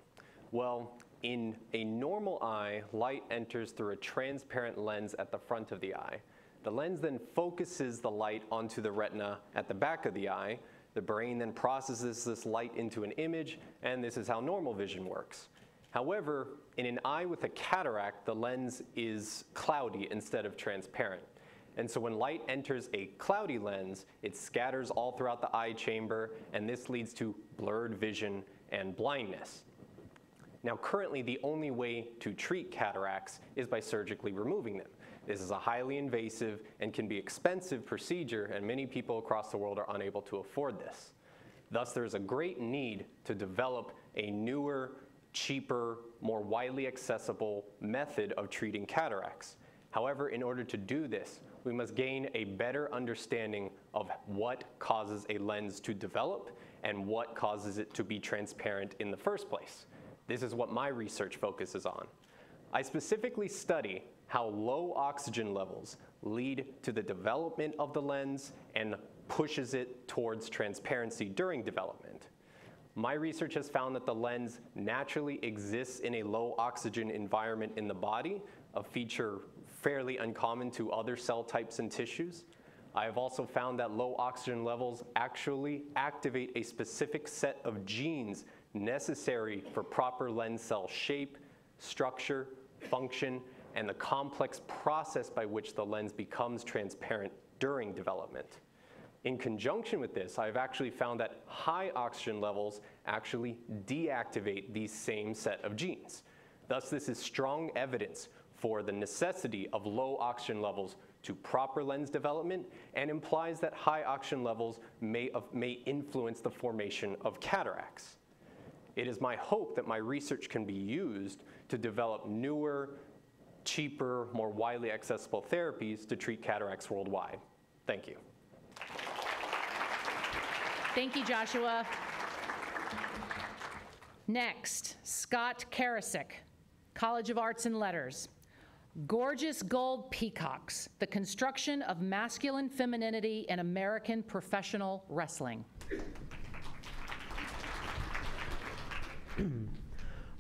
Well, in a normal eye, light enters through a transparent lens at the front of the eye. The lens then focuses the light onto the retina at the back of the eye. The brain then processes this light into an image, and this is how normal vision works. However, in an eye with a cataract, the lens is cloudy instead of transparent. And so when light enters a cloudy lens, it scatters all throughout the eye chamber, and this leads to blurred vision and blindness. Now, currently, the only way to treat cataracts is by surgically removing them. This is a highly invasive and can be expensive procedure, and many people across the world are unable to afford this. Thus, there's a great need to develop a newer, cheaper, more widely accessible method of treating cataracts. However, in order to do this, we must gain a better understanding of what causes a lens to develop and what causes it to be transparent in the first place. This is what my research focuses on. I specifically study how low oxygen levels lead to the development of the lens and pushes it towards transparency during development. My research has found that the lens naturally exists in a low oxygen environment in the body, a feature fairly uncommon to other cell types and tissues. I have also found that low oxygen levels actually activate a specific set of genes necessary for proper lens cell shape, structure, function, and the complex process by which the lens becomes transparent during development. In conjunction with this, I've actually found that high oxygen levels actually deactivate these same set of genes. Thus, this is strong evidence for the necessity of low oxygen levels to proper lens development, and implies that high oxygen levels may influence the formation of cataracts. It is my hope that my research can be used to develop newer, cheaper, more widely accessible therapies to treat cataracts worldwide. Thank you. Thank you, Joshua. Next, Scott Karasik, College of Arts and Letters. Gorgeous Gold Peacocks, the construction of masculine femininity in American professional wrestling.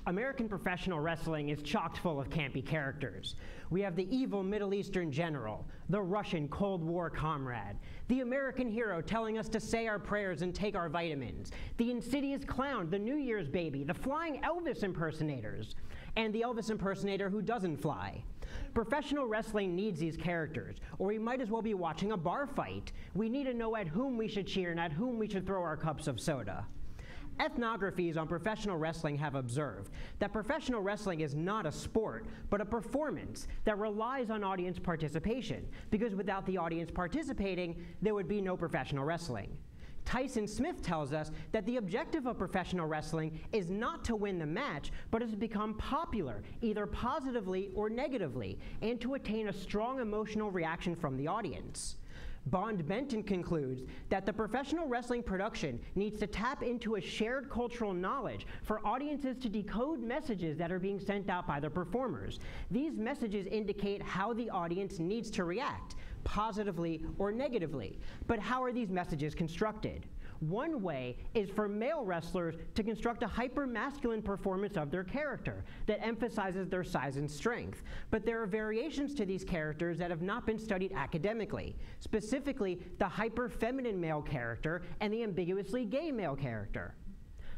American professional wrestling is chock full of campy characters. We have the evil Middle Eastern general, the Russian Cold War comrade, the American hero telling us to say our prayers and take our vitamins, the insidious clown, the New Year's baby, the flying Elvis impersonators, and the Elvis impersonator who doesn't fly. Professional wrestling needs these characters, or we might as well be watching a bar fight. We need to know at whom we should cheer and at whom we should throw our cups of soda. Ethnographies on professional wrestling have observed that professional wrestling is not a sport, but a performance that relies on audience participation, because without the audience participating, there would be no professional wrestling. Tyson Smith tells us that the objective of professional wrestling is not to win the match, but is to become popular, either positively or negatively, and to attain a strong emotional reaction from the audience. Bond Benton concludes that the professional wrestling production needs to tap into a shared cultural knowledge for audiences to decode messages that are being sent out by the performers. These messages indicate how the audience needs to react, positively or negatively. But how are these messages constructed? One way is for male wrestlers to construct a hyper-masculine performance of their character that emphasizes their size and strength. But there are variations to these characters that have not been studied academically, specifically the hyper-feminine male character and the ambiguously gay male character.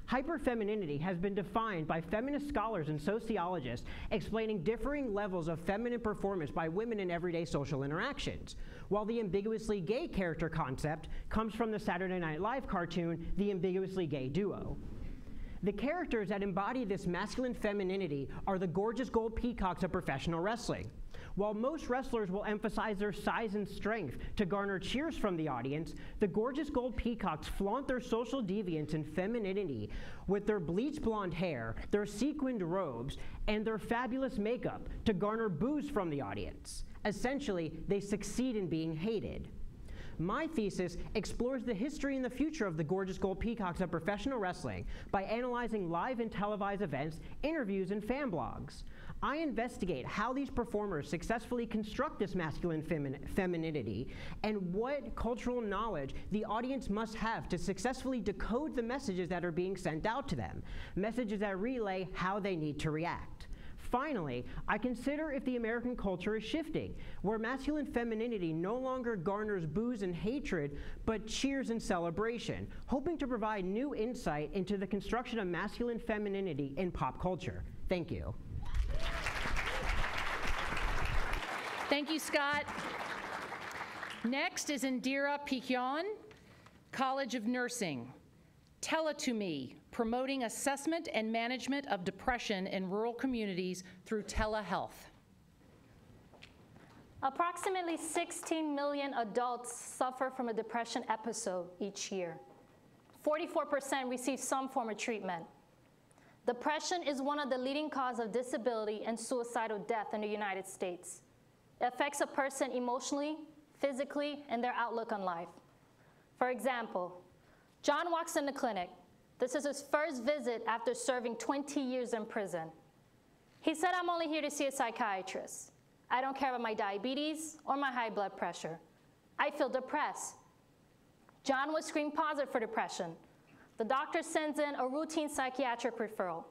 Hyperfemininity has been defined by feminist scholars and sociologists explaining differing levels of feminine performance by women in everyday social interactions, while the ambiguously gay character concept comes from the Saturday Night Live cartoon, The Ambiguously Gay Duo. The characters that embody this masculine femininity are the gorgeous gold peacocks of professional wrestling. While most wrestlers will emphasize their size and strength to garner cheers from the audience, the gorgeous gold peacocks flaunt their social deviance and femininity with their bleached blonde hair, their sequined robes, and their fabulous makeup to garner boos from the audience. Essentially, they succeed in being hated. My thesis explores the history and the future of the gorgeous gold peacocks of professional wrestling by analyzing live and televised events, interviews, and fan blogs. I investigate how these performers successfully construct this masculine femininity and what cultural knowledge the audience must have to successfully decode the messages that are being sent out to them, messages that relay how they need to react. Finally, I consider if the American culture is shifting, where masculine femininity no longer garners boos and hatred, but cheers and celebration, hoping to provide new insight into the construction of masculine femininity in pop culture. Thank you. Thank you, Scott. Next is Indira Pikyan, College of Nursing. Tell it to me, promoting assessment and management of depression in rural communities through telehealth. Approximately 16 million adults suffer from a depression episode each year. 44% receive some form of treatment. Depression is one of the leading causes of disability and suicidal death in the United States. It affects a person emotionally, physically, and their outlook on life. For example, John walks in the clinic. This is his first visit after serving 20 years in prison. He said, "I'm only here to see a psychiatrist. I don't care about my diabetes or my high blood pressure. I feel depressed." John was screened positive for depression. The doctor sends in a routine psychiatric referral.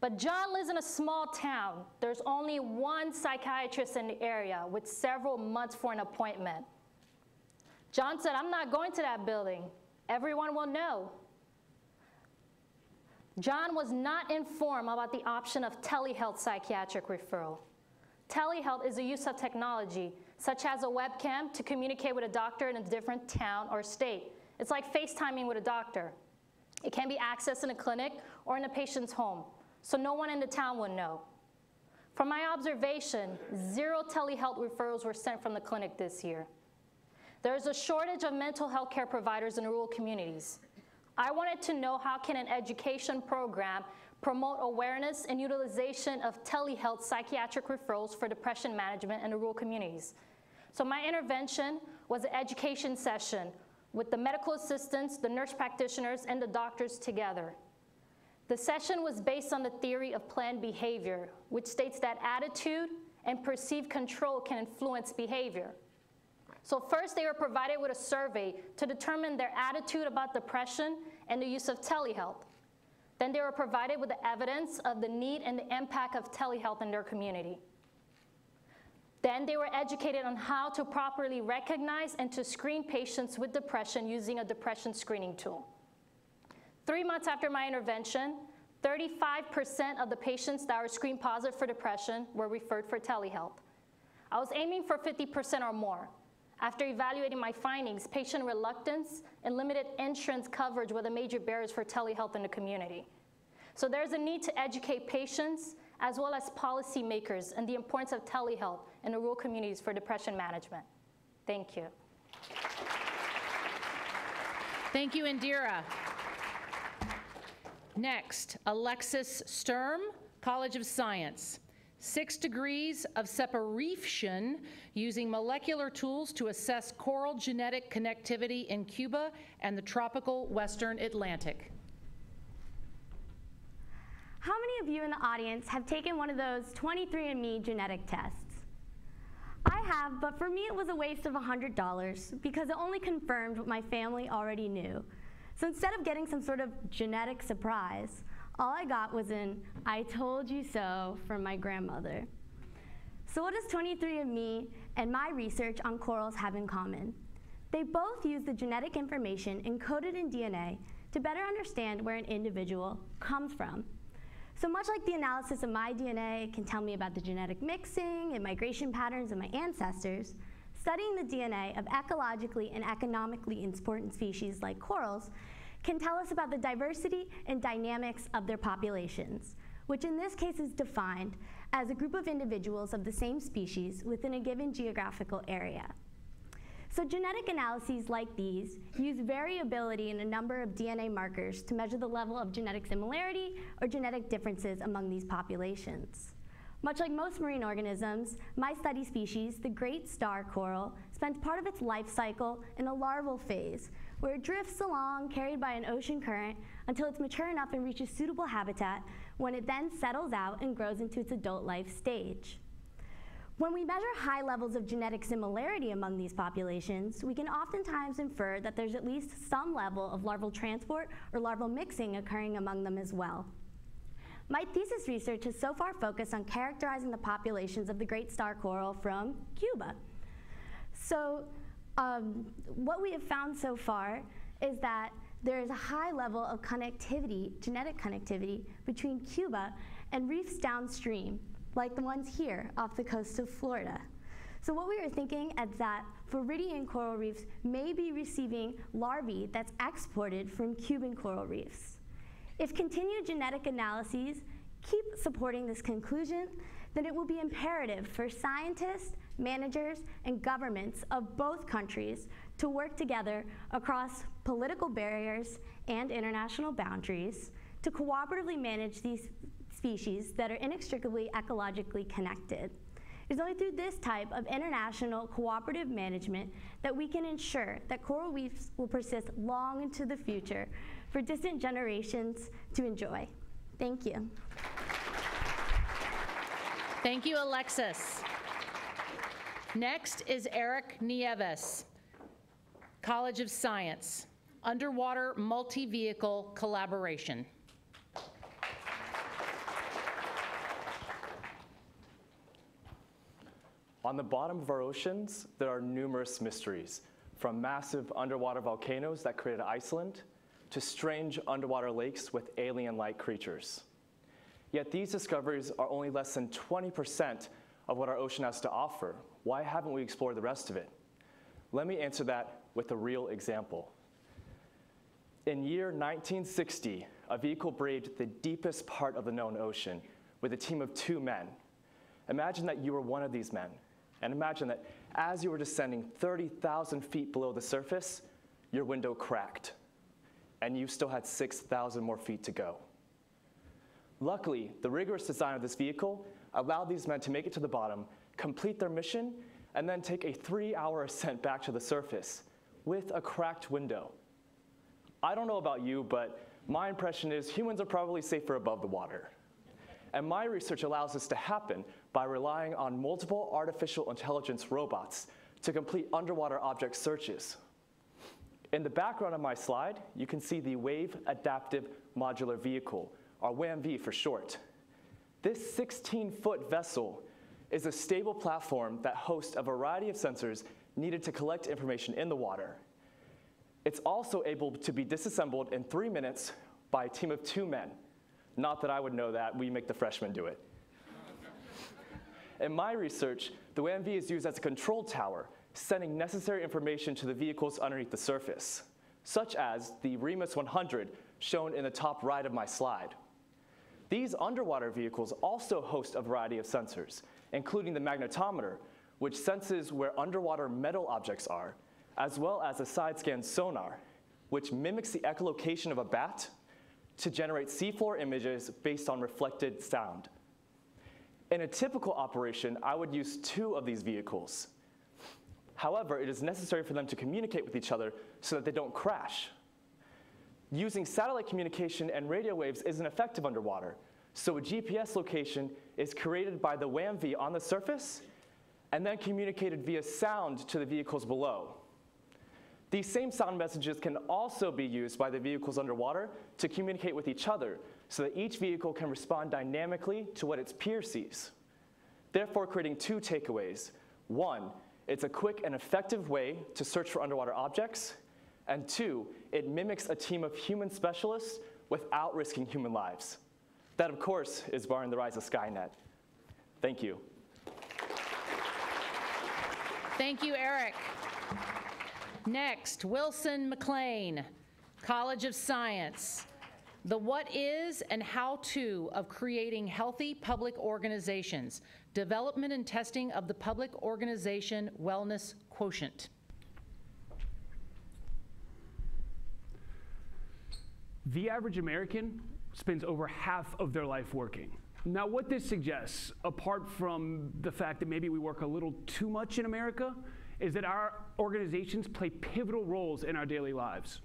But John lives in a small town. There's only one psychiatrist in the area with several months for an appointment. John said, "I'm not going to that building. Everyone will know." John was not informed about the option of telehealth psychiatric referral. Telehealth is the use of technology, such as a webcam, to communicate with a doctor in a different town or state. It's like FaceTiming with a doctor. It can be accessed in a clinic or in a patient's home, so no one in the town would know. From my observation, 0 telehealth referrals were sent from the clinic this year. There is a shortage of mental health care providers in rural communities. I wanted to know how can an education program promote awareness and utilization of telehealth psychiatric referrals for depression management in the rural communities. So my intervention was an education session with the medical assistants, the nurse practitioners, and the doctors together. The session was based on the theory of planned behavior, which states that attitude and perceived control can influence behavior. So first, they were provided with a survey to determine their attitude about depression and the use of telehealth. Then they were provided with the evidence of the need and the impact of telehealth in their community. Then they were educated on how to properly recognize and to screen patients with depression using a depression screening tool. 3 months after my intervention, 35% of the patients that were screened positive for depression were referred for telehealth. I was aiming for 50% or more. After evaluating my findings, patient reluctance and limited insurance coverage were the major barriers for telehealth in the community. So there's a need to educate patients as well as policymakers in the importance of telehealth in the rural communities for depression management. Thank you. Thank you, Indira. Next, Alexis Sturm, College of Science. 6 degrees of separation using molecular tools to assess coral genetic connectivity in Cuba and the tropical Western Atlantic. How many of you in the audience have taken one of those 23andMe genetic tests? I have, but for me it was a waste of $100 because it only confirmed what my family already knew. So instead of getting some sort of genetic surprise, all I got was an "I told you so" from my grandmother. So what does 23andMe and my research on corals have in common? They both use the genetic information encoded in DNA to better understand where an individual comes from. So much like the analysis of my DNA can tell me about the genetic mixing and migration patterns of my ancestors, studying the DNA of ecologically and economically important species like corals can tell us about the diversity and dynamics of their populations, which in this case is defined as a group of individuals of the same species within a given geographical area. So genetic analyses like these use variability in a number of DNA markers to measure the level of genetic similarity or genetic differences among these populations. Much like most marine organisms, my study species, the great star coral, spends part of its life cycle in a larval phase, where it drifts along carried by an ocean current until it's mature enough and reaches suitable habitat, when it then settles out and grows into its adult life stage. When we measure high levels of genetic similarity among these populations, we can oftentimes infer that there's at least some level of larval transport or larval mixing occurring among them as well. My thesis research has so far focused on characterizing the populations of the great star coral from Cuba. So what we have found so far is that there is a high level of connectivity, genetic connectivity, between Cuba and reefs downstream, like the ones here off the coast of Florida. So what we are thinking is that Floridian coral reefs may be receiving larvae that's exported from Cuban coral reefs. If continued genetic analyses keep supporting this conclusion, then it will be imperative for scientists, managers, and governments of both countries to work together across political barriers and international boundaries to cooperatively manage these species that are inextricably ecologically connected. It's only through this type of international cooperative management that we can ensure that coral reefs will persist long into the future for distant generations to enjoy. Thank you. Thank you, Alexis. Next is Eric Nieves, College of Science, Underwater Multi-Vehicle Collaboration. On the bottom of our oceans, there are numerous mysteries, from massive underwater volcanoes that created Iceland to strange underwater lakes with alien-like creatures. Yet these discoveries are only less than 20% of what our ocean has to offer. Why haven't we explored the rest of it? Let me answer that with a real example. In year 1960, a vehicle braved the deepest part of the known ocean with a team of 2 men. Imagine that you were one of these men. And imagine that as you were descending 30,000 feet below the surface, your window cracked, and you still had 6,000 more feet to go. Luckily, the rigorous design of this vehicle allowed these men to make it to the bottom, complete their mission, and then take a 3-hour ascent back to the surface with a cracked window. I don't know about you, but my impression is humans are probably safer above the water. And my research allows this to happen by relying on multiple artificial intelligence robots to complete underwater object searches. In the background of my slide, you can see the Wave Adaptive Modular Vehicle, or WAMV for short. This 16-foot vessel is a stable platform that hosts a variety of sensors needed to collect information in the water. It's also able to be disassembled in 3 minutes by a team of 2 men. Not that I would know that, we make the freshmen do it. In my research, the WAMV is used as a control tower, sending necessary information to the vehicles underneath the surface, such as the Remus 100 shown in the top right of my slide. These underwater vehicles also host a variety of sensors, including the magnetometer, which senses where underwater metal objects are, as well as a side-scan sonar, which mimics the echolocation of a bat to generate seafloor images based on reflected sound. In a typical operation, I would use 2 of these vehicles. However, it is necessary for them to communicate with each other so that they don't crash. Using satellite communication and radio waves isn't effective underwater, so a GPS location is created by the WAMV on the surface and then communicated via sound to the vehicles below. These same sound messages can also be used by the vehicles underwater to communicate with each other so that each vehicle can respond dynamically to what its peer sees, therefore creating 2 takeaways. 1, it's a quick and effective way to search for underwater objects, And 2, it mimics a team of human specialists without risking human lives. That, of course, is barring the rise of Skynet. Thank you. Thank you, Eric. Next, Wilson McLean, College of Science. The what is and how to of creating healthy public organizations. Development and testing of the public organization wellness quotient. The average American spends over half of their life working. Now, what this suggests, apart from the fact that maybe we work a little too much in America, is that our organizations play pivotal roles in our daily lives.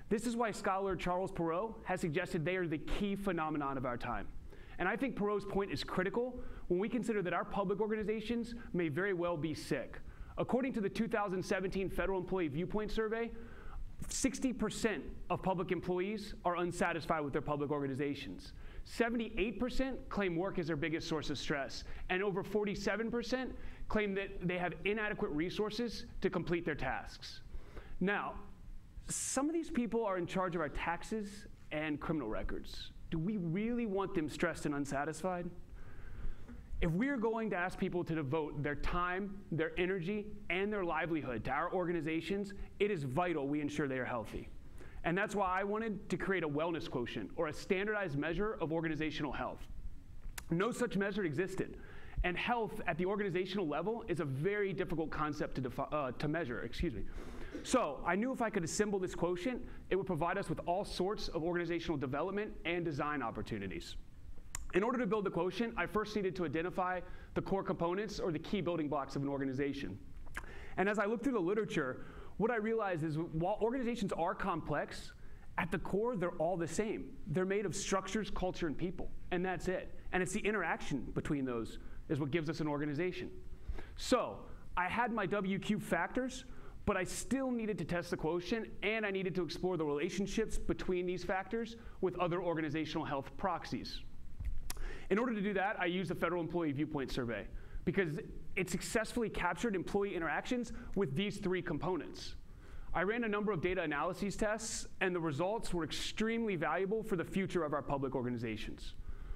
This is why scholar Charles Perrow has suggested they are the key phenomenon of our time. And I think Perrow's point is critical when we consider that our public organizations may very well be sick. According to the 2017 Federal Employee Viewpoint Survey, 60% of public employees are unsatisfied with their public organizations. 78% claim work is their biggest source of stress, and over 47% claim that they have inadequate resources to complete their tasks. Now, some of these people are in charge of our taxes and criminal records. Do we really want them stressed and unsatisfied? If we're going to ask people to devote their time, their energy, and their livelihood to our organizations, it is vital we ensure they are healthy. And that's why I wanted to create a wellness quotient, or a standardized measure of organizational health. No such measure existed. And health at the organizational level is a very difficult concept to measure. So I knew if I could assemble this quotient, it would provide us with all sorts of organizational development and design opportunities. In order to build the quotient, I first needed to identify the core components, or the key building blocks of an organization. And as I looked through the literature, what I realized is while organizations are complex, at the core, they're all the same. They're made of structures, culture, and people, and that's it. And it's the interaction between those is what gives us an organization. So I had my WQ factors, but I still needed to test the quotient, and I needed to explore the relationships between these factors with other organizational health proxies. In order to do that, I used the Federal Employee Viewpoint Survey because it successfully captured employee interactions with these 3 components. I ran a number of data analyses tests, and the results were extremely valuable for the future of our public organizations.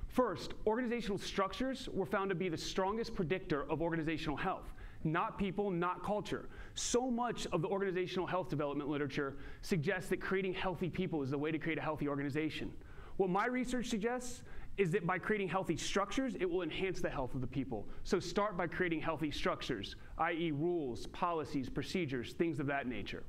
First, organizational structures were found to be the strongest predictor of organizational health. Not people, not culture. So much of the organizational health development literature suggests that creating healthy people is the way to create a healthy organization. What my research suggests is that by creating healthy structures, it will enhance the health of the people. So start by creating healthy structures, i.e. rules, policies, procedures, things of that nature.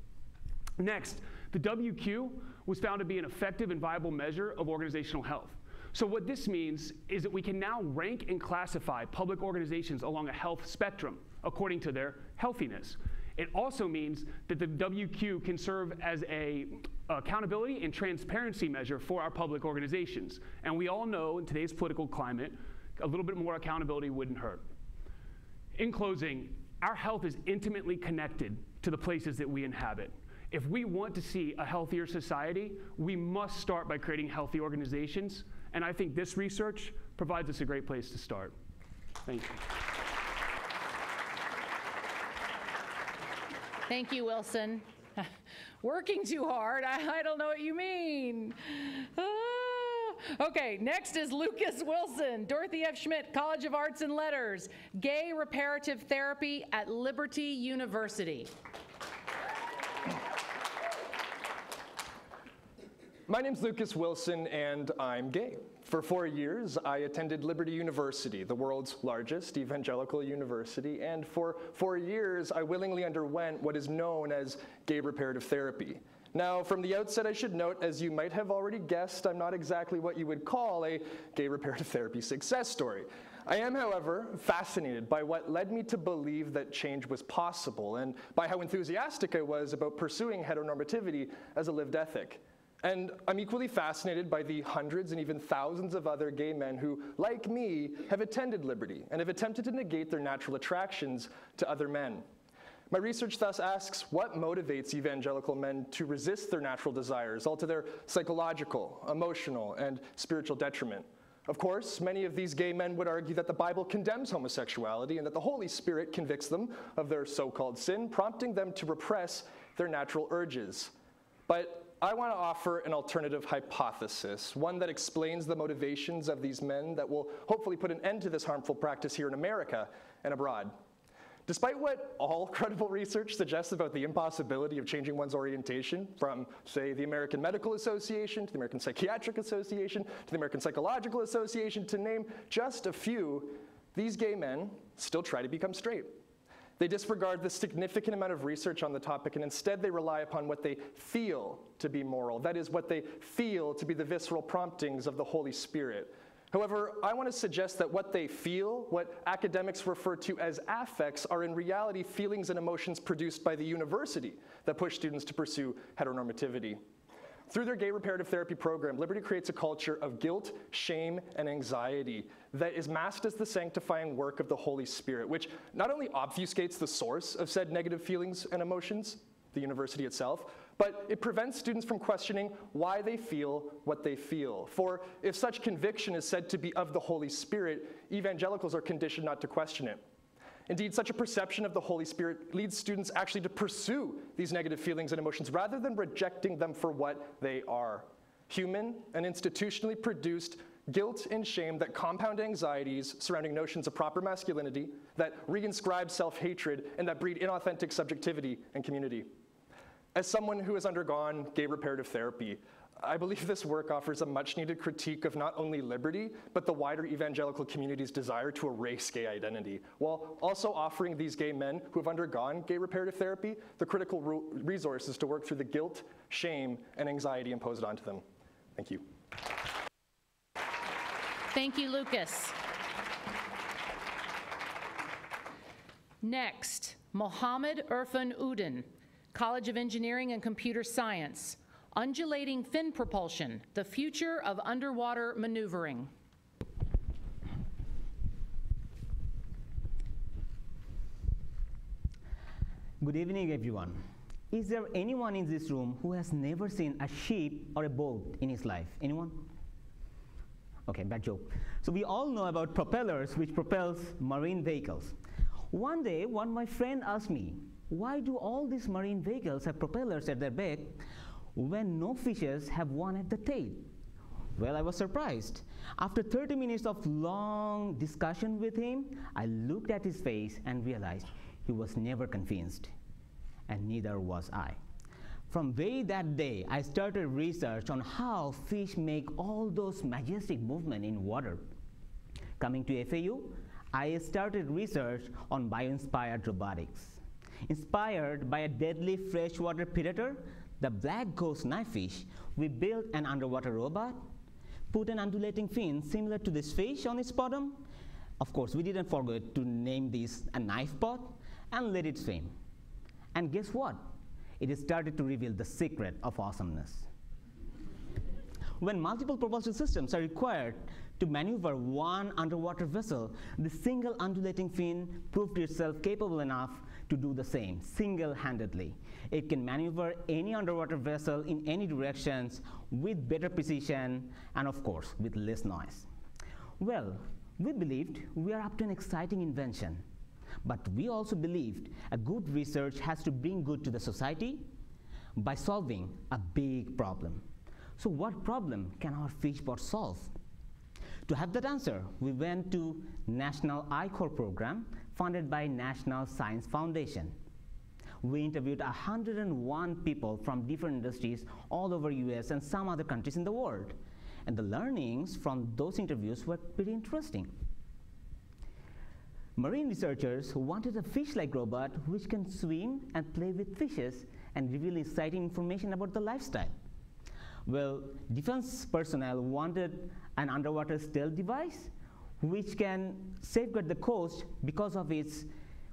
Next, the WQ was found to be an effective and viable measure of organizational health. So what this means is that we can now rank and classify public organizations along a health spectrum according to their healthiness. It also means that the WQ can serve as an accountability and transparency measure for our public organizations. And we all know in today's political climate, a little bit more accountability wouldn't hurt. In closing, our health is intimately connected to the places that we inhabit. If we want to see a healthier society, we must start by creating healthy organizations. And I think this research provides us a great place to start. Thank you. Thank you, Wilson. Working too hard, I don't know what you mean. Okay, next is Lucas Wilson, Dorothy F. Schmidt, College of Arts and Letters, Gay Reparative Therapy at Liberty University. My name's Lucas Wilson, and I'm gay. For 4 years, I attended Liberty University, the world's largest evangelical university, and for 4 years, I willingly underwent what is known as gay reparative therapy. Now, from the outset, I should note, as you might have already guessed, I'm not exactly what you would call a gay reparative therapy success story. I am, however, fascinated by what led me to believe that change was possible, and by how enthusiastic I was about pursuing heteronormativity as a lived ethic. And I'm equally fascinated by the hundreds and even thousands of other gay men who, like me, have attended Liberty and have attempted to negate their natural attractions to other men. My research thus asks, what motivates evangelical men to resist their natural desires, all to their psychological, emotional, and spiritual detriment? Of course, many of these gay men would argue that the Bible condemns homosexuality and that the Holy Spirit convicts them of their so-called sin, prompting them to repress their natural urges. But I want to offer an alternative hypothesis, one that explains the motivations of these men that will hopefully put an end to this harmful practice here in America and abroad. Despite what all credible research suggests about the impossibility of changing one's orientation from, say, the American Medical Association to the American Psychiatric Association to the American Psychological Association, to name just a few, these gay men still try to become straight. They disregard the significant amount of research on the topic, and instead they rely upon what they feel to be moral. That is, what they feel to be the visceral promptings of the Holy Spirit. However, I want to suggest that what they feel, what academics refer to as affects, are in reality feelings and emotions produced by the university that push students to pursue heteronormativity. Through their gay reparative therapy program, Liberty creates a culture of guilt, shame, and anxiety that is masked as the sanctifying work of the Holy Spirit, which not only obfuscates the source of said negative feelings and emotions, the university itself, but it prevents students from questioning why they feel what they feel. For if such conviction is said to be of the Holy Spirit, evangelicals are conditioned not to question it. Indeed, such a perception of the Holy Spirit leads students actually to pursue these negative feelings and emotions rather than rejecting them for what they are. Human and institutionally produced guilt and shame that compound anxieties surrounding notions of proper masculinity, that reinscribe self-hatred, and that breed inauthentic subjectivity and community. As someone who has undergone gay reparative therapy, I believe this work offers a much-needed critique of not only Liberty, but the wider evangelical community's desire to erase gay identity, while also offering these gay men who have undergone gay reparative therapy the critical resources to work through the guilt, shame, and anxiety imposed onto them. Thank you. Thank you, Lucas. Next, Mohammed Irfan Udin, College of Engineering and Computer Science. Undulating fin propulsion, the future of underwater maneuvering. Good evening, everyone. Is there anyone in this room who has never seen a ship or a boat in his life? Anyone? Okay, bad joke. So we all know about propellers, which propels marine vehicles. One day, one of my friends asked me, why do all these marine vehicles have propellers at their back when no fishes have one at the tail? Well, I was surprised. After 30 minutes of long discussion with him, I looked at his face and realized he was never convinced, and neither was I. From way that day, I started research on how fish make all those majestic movements in water. Coming to FAU, I started research on bio-inspired robotics. Inspired by a deadly freshwater predator, the black ghost knifefish, we built an underwater robot, put an undulating fin similar to this fish on its bottom. Of course, we didn't forget to name this a knife pot and let it swim. And guess what? It started to reveal the secret of awesomeness. When multiple propulsion systems are required to maneuver one underwater vessel, the single undulating fin proved itself capable enough to do the same single-handedly. It can maneuver any underwater vessel in any directions with better precision and, of course, with less noise. Well, we believed we are up to an exciting invention, but we also believed a good research has to bring good to the society by solving a big problem. So what problem can our fishbot solve? To have that answer, we went to National I-Corps program funded by National Science Foundation. We interviewed 101 people from different industries all over US and some other countries in the world. And the learnings from those interviews were pretty interesting. Marine researchers wanted a fish-like robot which can swim and play with fishes and reveal exciting information about the lifestyle. Well, defense personnel wanted an underwater stealth device which can safeguard the coast because of its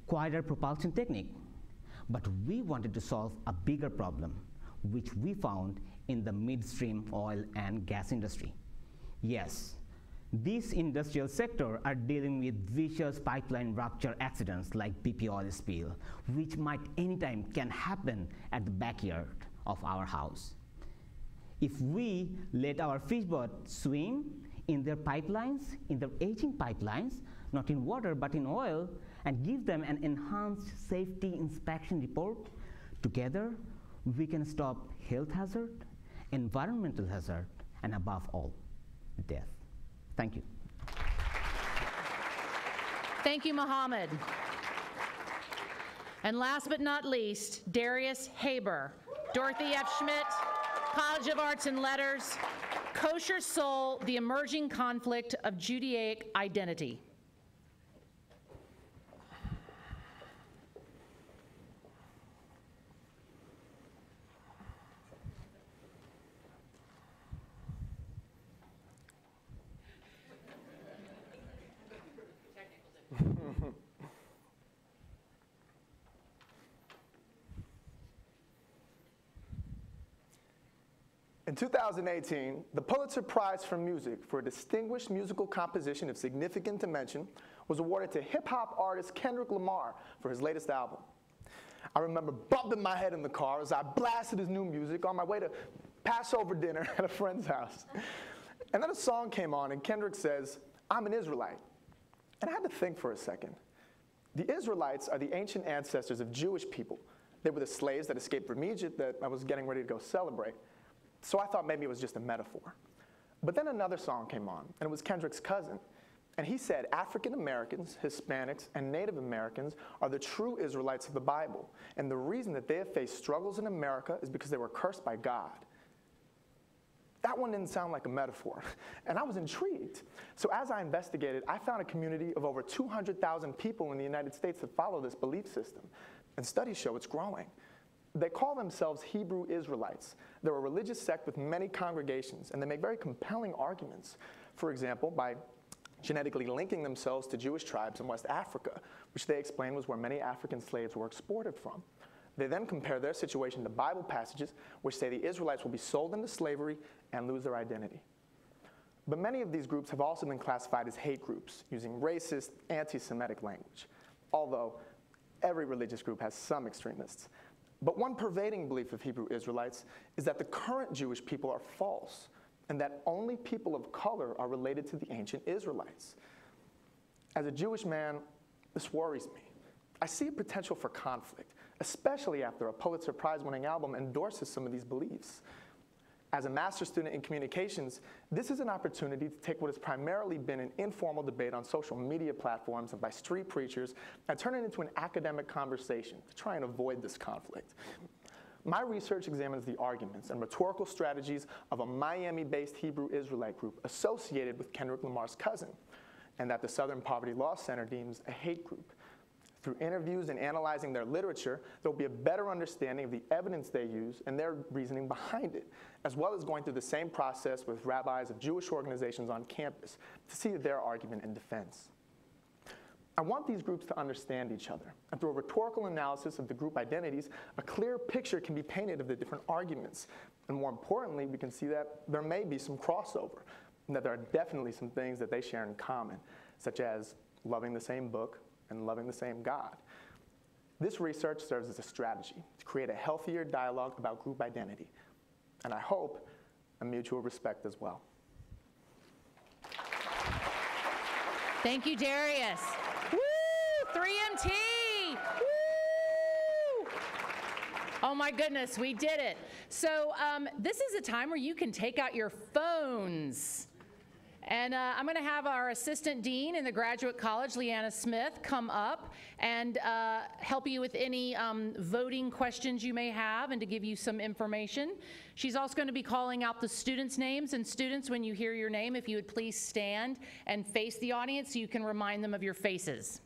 quieter propulsion technique. But we wanted to solve a bigger problem, which we found in the midstream oil and gas industry. Yes, this industrial sector are dealing with vicious pipeline rupture accidents like BP oil spill, which might anytime can happen at the backyard of our house. If we let our fishbot swim in their pipelines, in their aging pipelines, not in water but in oil, and give them an enhanced safety inspection report, together we can stop health hazard, environmental hazard, and above all, death. Thank you. Thank you, Mohammed. And last but not least, Darius Haber, Dorothy F. Schmidt, College of Arts and Letters, Kosher Soul, the Emerging Conflict of Judaic Identity. In 2018, the Pulitzer Prize for Music for a distinguished musical composition of significant dimension was awarded to hip-hop artist Kendrick Lamar for his latest album. I remember bumping my head in the car as I blasted his new music on my way to Passover dinner at a friend's house. And then a song came on and Kendrick says, "I'm an Israelite." And I had to think for a second. The Israelites are the ancient ancestors of Jewish people. They were the slaves that escaped from Egypt that I was getting ready to go celebrate. So I thought maybe it was just a metaphor. But then another song came on, and it was Kendrick's cousin. And he said African Americans, Hispanics, and Native Americans are the true Israelites of the Bible. And the reason that they have faced struggles in America is because they were cursed by God. That one didn't sound like a metaphor, and I was intrigued. So as I investigated, I found a community of over 200,000 people in the United States that follow this belief system. And studies show it's growing. They call themselves Hebrew Israelites. They're a religious sect with many congregations, and they make very compelling arguments. For example, by genetically linking themselves to Jewish tribes in West Africa, which they explain was where many African slaves were exported from. They then compare their situation to Bible passages which say the Israelites will be sold into slavery and lose their identity. But many of these groups have also been classified as hate groups, using racist, anti-Semitic language, although every religious group has some extremists. But one pervading belief of Hebrew Israelites is that the current Jewish people are false, and that only people of color are related to the ancient Israelites. As a Jewish man, this worries me. I see a potential for conflict, especially after a Pulitzer Prize-winning album endorses some of these beliefs. As a master's student in communications, this is an opportunity to take what has primarily been an informal debate on social media platforms and by street preachers and turn it into an academic conversation to try and avoid this conflict. My research examines the arguments and rhetorical strategies of a Miami-based Hebrew Israelite group associated with Kendrick Lamar's cousin, and that the Southern Poverty Law Center deems a hate group. Through interviews and analyzing their literature, there will be a better understanding of the evidence they use and their reasoning behind it, as well as going through the same process with rabbis of Jewish organizations on campus to see their argument and defense. I want these groups to understand each other, and through a rhetorical analysis of the group identities, a clear picture can be painted of the different arguments. And more importantly, we can see that there may be some crossover, and that there are definitely some things that they share in common, such as loving the same book and loving the same God. This research serves as a strategy to create a healthier dialogue about group identity, and I hope a mutual respect as well. Thank you, Darius. Woo! 3MT! Woo! Oh my goodness, we did it. So this is a time where you can take out your phones. And I'm going to have our assistant dean in the Graduate College, Leanna Smith, come up and help you with any voting questions you may have and to give you some information. She's also going to be calling out the students' names. And students, when you hear your name, if you would please stand and face the audience so you can remind them of your faces.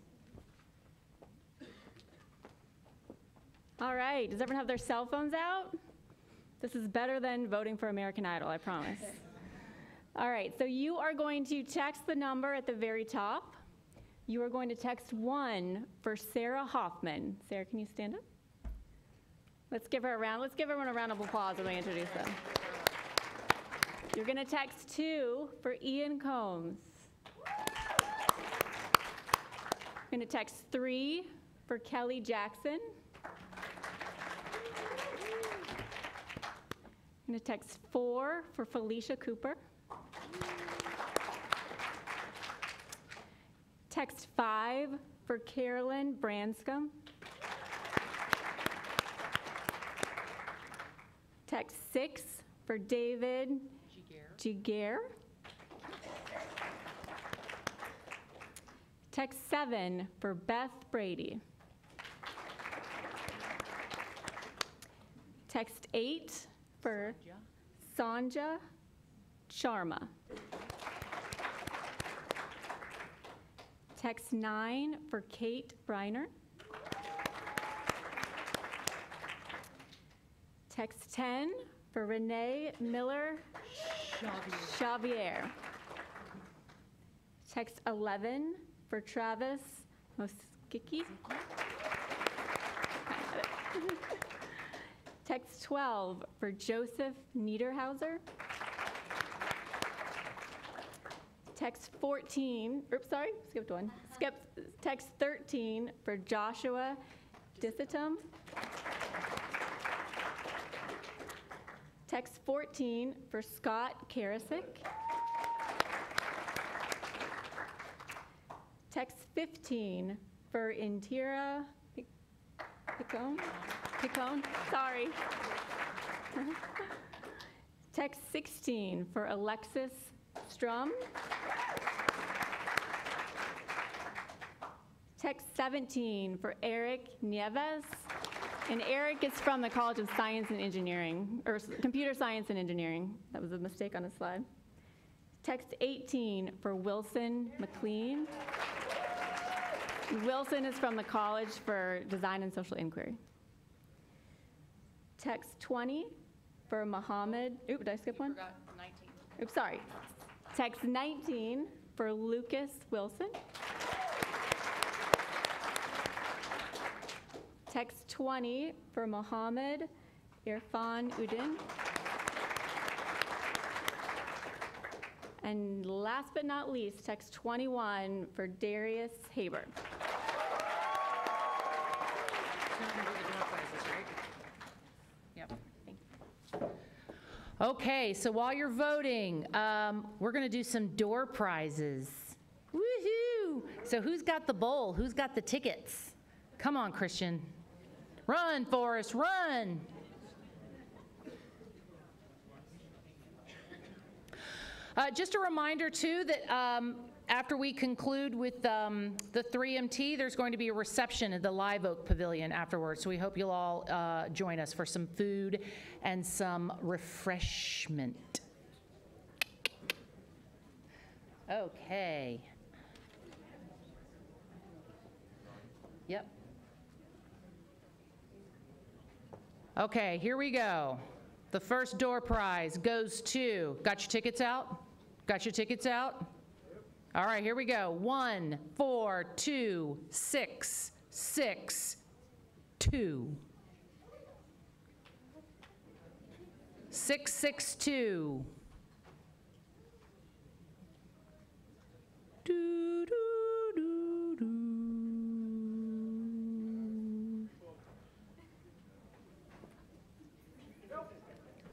All right, does everyone have their cell phones out? This is better than voting for American Idol, I promise. All right, so you are going to text the number at the very top. You are going to text 1 for Sarah Hoffman. Sarah, can you stand up? Let's give her a round. Let's give everyone a round of applause when we introduce them. You're going to text 2 for Ian Combs. You're going to text 3 for Kelly Jackson. I'm going to text 4 for Felicia Cooper. Text 5 for Carolyn Branscombe. Text 6 for David Giguere. Text 7 for Beth Brady. Text 8 for Sanja Sharma. Text 9 for Kate Briner. Text 10 for Renee Miller Xavier. Text 11 for Travis Moskicki. Text 12 for Joseph Niederhauser. Text 14, oops, sorry, skipped one. Text 13 for Joshua Dissitum. Text 14 for Scott Karasik. Text 15 for Indira Picone, sorry. Text 16 for Alexis Strum. Text 17 for Eric Nieves. And Eric is from the College of Science and Engineering, or Computer Science and Engineering. That was a mistake on the slide. Text 18 for Wilson McLean. Wilson is from the College for Design and Social Inquiry. Text 20 for Mohammed, oops, did I skip one? Forgot 19. Oops, sorry. Text 19 for Lucas Wilson. Text 20 for Mohammed Irfan Udin. And last but not least, text 21 for Darius Haber. Okay, so while you're voting, we're going to do some door prizes. Woohoo! So who's got the bowl? Who's got the tickets? Come on, Christian. Run, Forrest, run! Just a reminder, too, that after we conclude with the 3MT, there's going to be a reception at the Live Oak Pavilion afterwards. So we hope you'll all join us for some food and some refreshment. Okay. Yep. Okay, here we go. The first door prize goes to, got your tickets out? Got your tickets out? All right, here we go. 1, 4, 2, 6, 6, 2. 6, 6, 2. Do, do, do, do.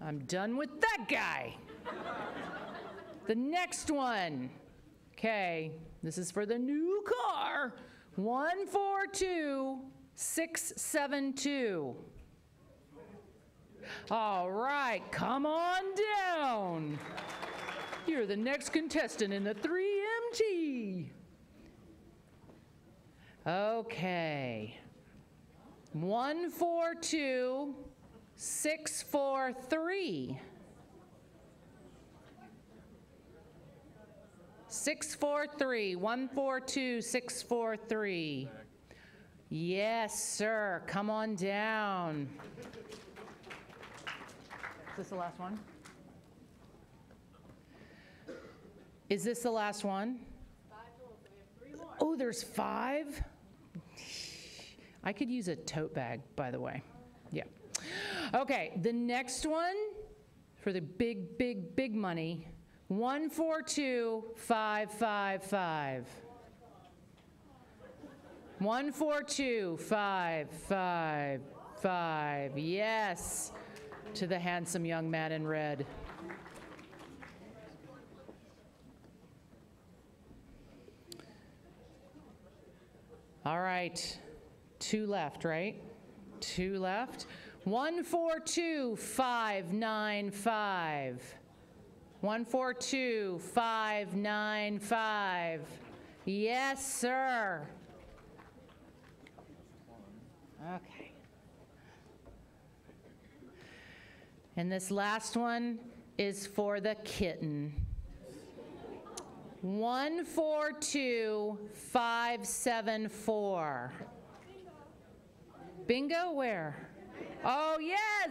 I'm done with that guy. The next one. Okay, this is for the new car. 142672. All right, come on down. You're the next contestant in the 3MT. Okay. 142643. 643, 142643. Yes, sir. Come on down. Is this the last one? Is this the last one? Oh, there's 5? I could use a tote bag, by the way. Yeah. Okay, the next one for the big, big, big money. 142555. 142555. Yes, to the handsome young man in red. All right, 2 left, right? 2 left. 142-595. 142-595. Yes, sir. Okay. And this last one is for the kitten. 142-574. Bingo where? Oh, yes.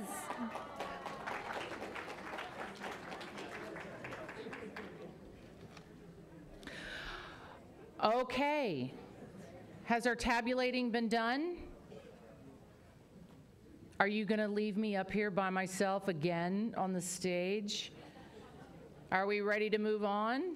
Okay. Has our tabulating been done? Are you going to leave me up here by myself again on the stage? Are we ready to move on?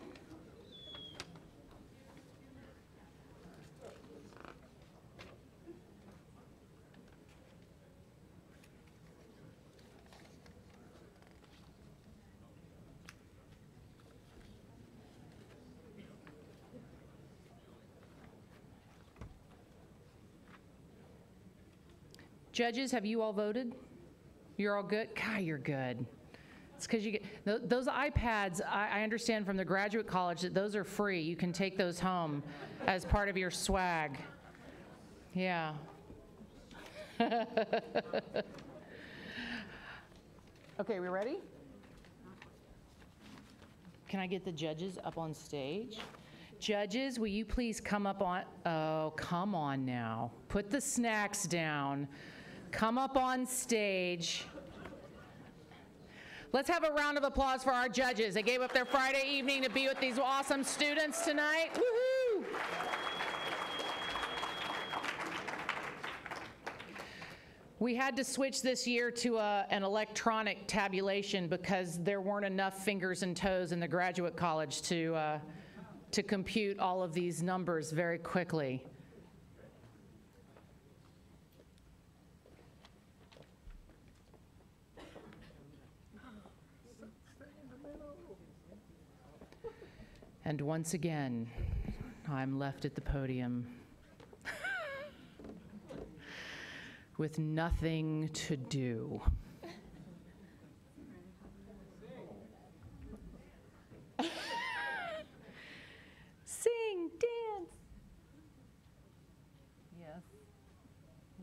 Judges, have you all voted? You're all good? God, you're good. It's because you get, those iPads, I understand from the graduate college that those are free. You can take those home as part of your swag. Yeah. Okay, we ready? Can I get the judges up on stage? Judges, will you please come up on, oh, come on now. Put the snacks down. Come up on stage. Let's have a round of applause for our judges. They gave up their Friday evening to be with these awesome students tonight. Woohoo! We had to switch this year to an electronic tabulation because there weren't enough fingers and toes in the graduate college to compute all of these numbers very quickly. And once again, I'm left at the podium with nothing to do. Sing, dance. Yes,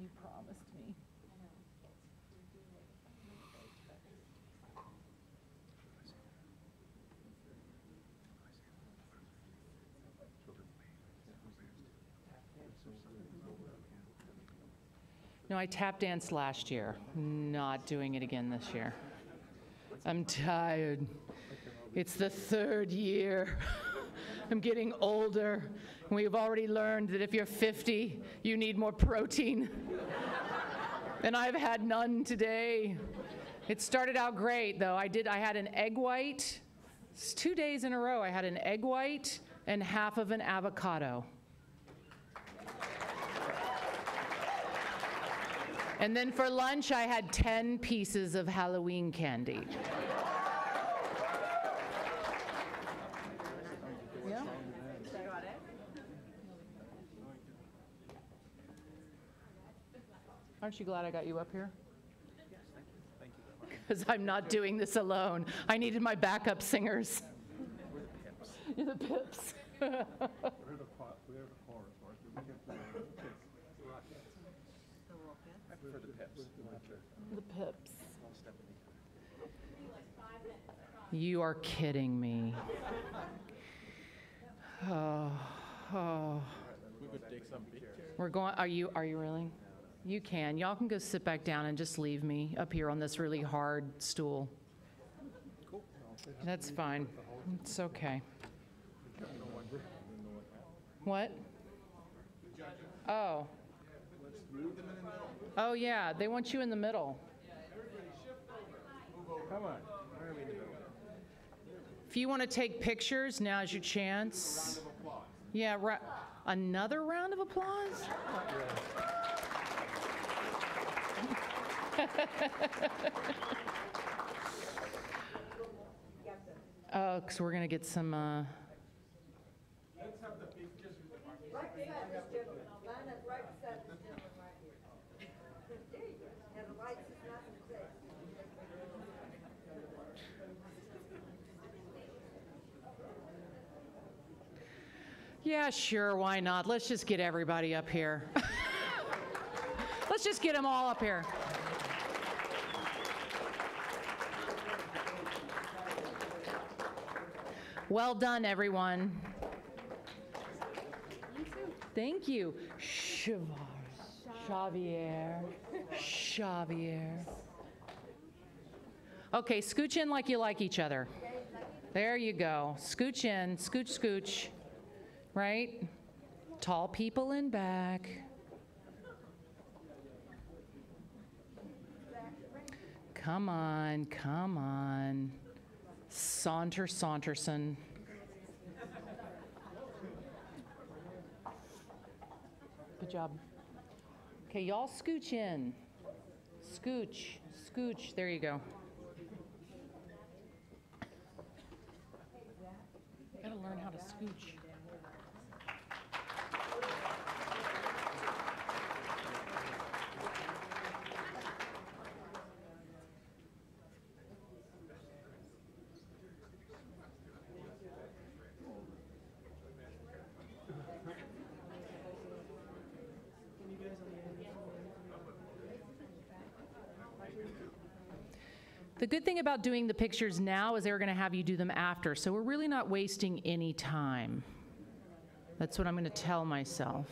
you promised me. No, I tap danced last year. Not doing it again this year. I'm tired. It's the third year. I'm getting older. And we've already learned that if you're 50, you need more protein. And I've had none today. It started out great, though. I had an egg white. It's 2 days in a row. I had an egg white and half of an avocado. And then for lunch, I had 10 pieces of Halloween candy. Yeah? Aren't you glad I got you up here? Because I'm not doing this alone. I needed my backup singers. You're the Pips. The Pips. You are kidding me. Oh. We could take some pictures. We're going, are you really? You can. Y'all can go sit back down and just leave me up here on this really hard stool. Cool. That's fine. It's okay. What? Oh. Oh, yeah, they want you in the middle. Come on. If you want to take pictures, now's your chance. Yeah, another round of applause? Oh, because we're going to get some... Let's have the pictures with the Right beside this gentleman. Line up right beside this gentleman right here. There you go. And the lights is Yeah, sure, why not? Let's just get everybody up here. Let's just get them all up here. Well done, everyone. Thank you. Xavier. Okay, scooch in like you like each other. There you go. Scooch in, scooch, scooch. Right? Tall people in back. Come on, come on. Saunterson. Good job. Okay, y'all scooch in. Scooch, scooch. There you go. Gotta learn how to scooch. The good thing about doing the pictures now is they're going to have you do them after, so we're really not wasting any time. That's what I'm going to tell myself.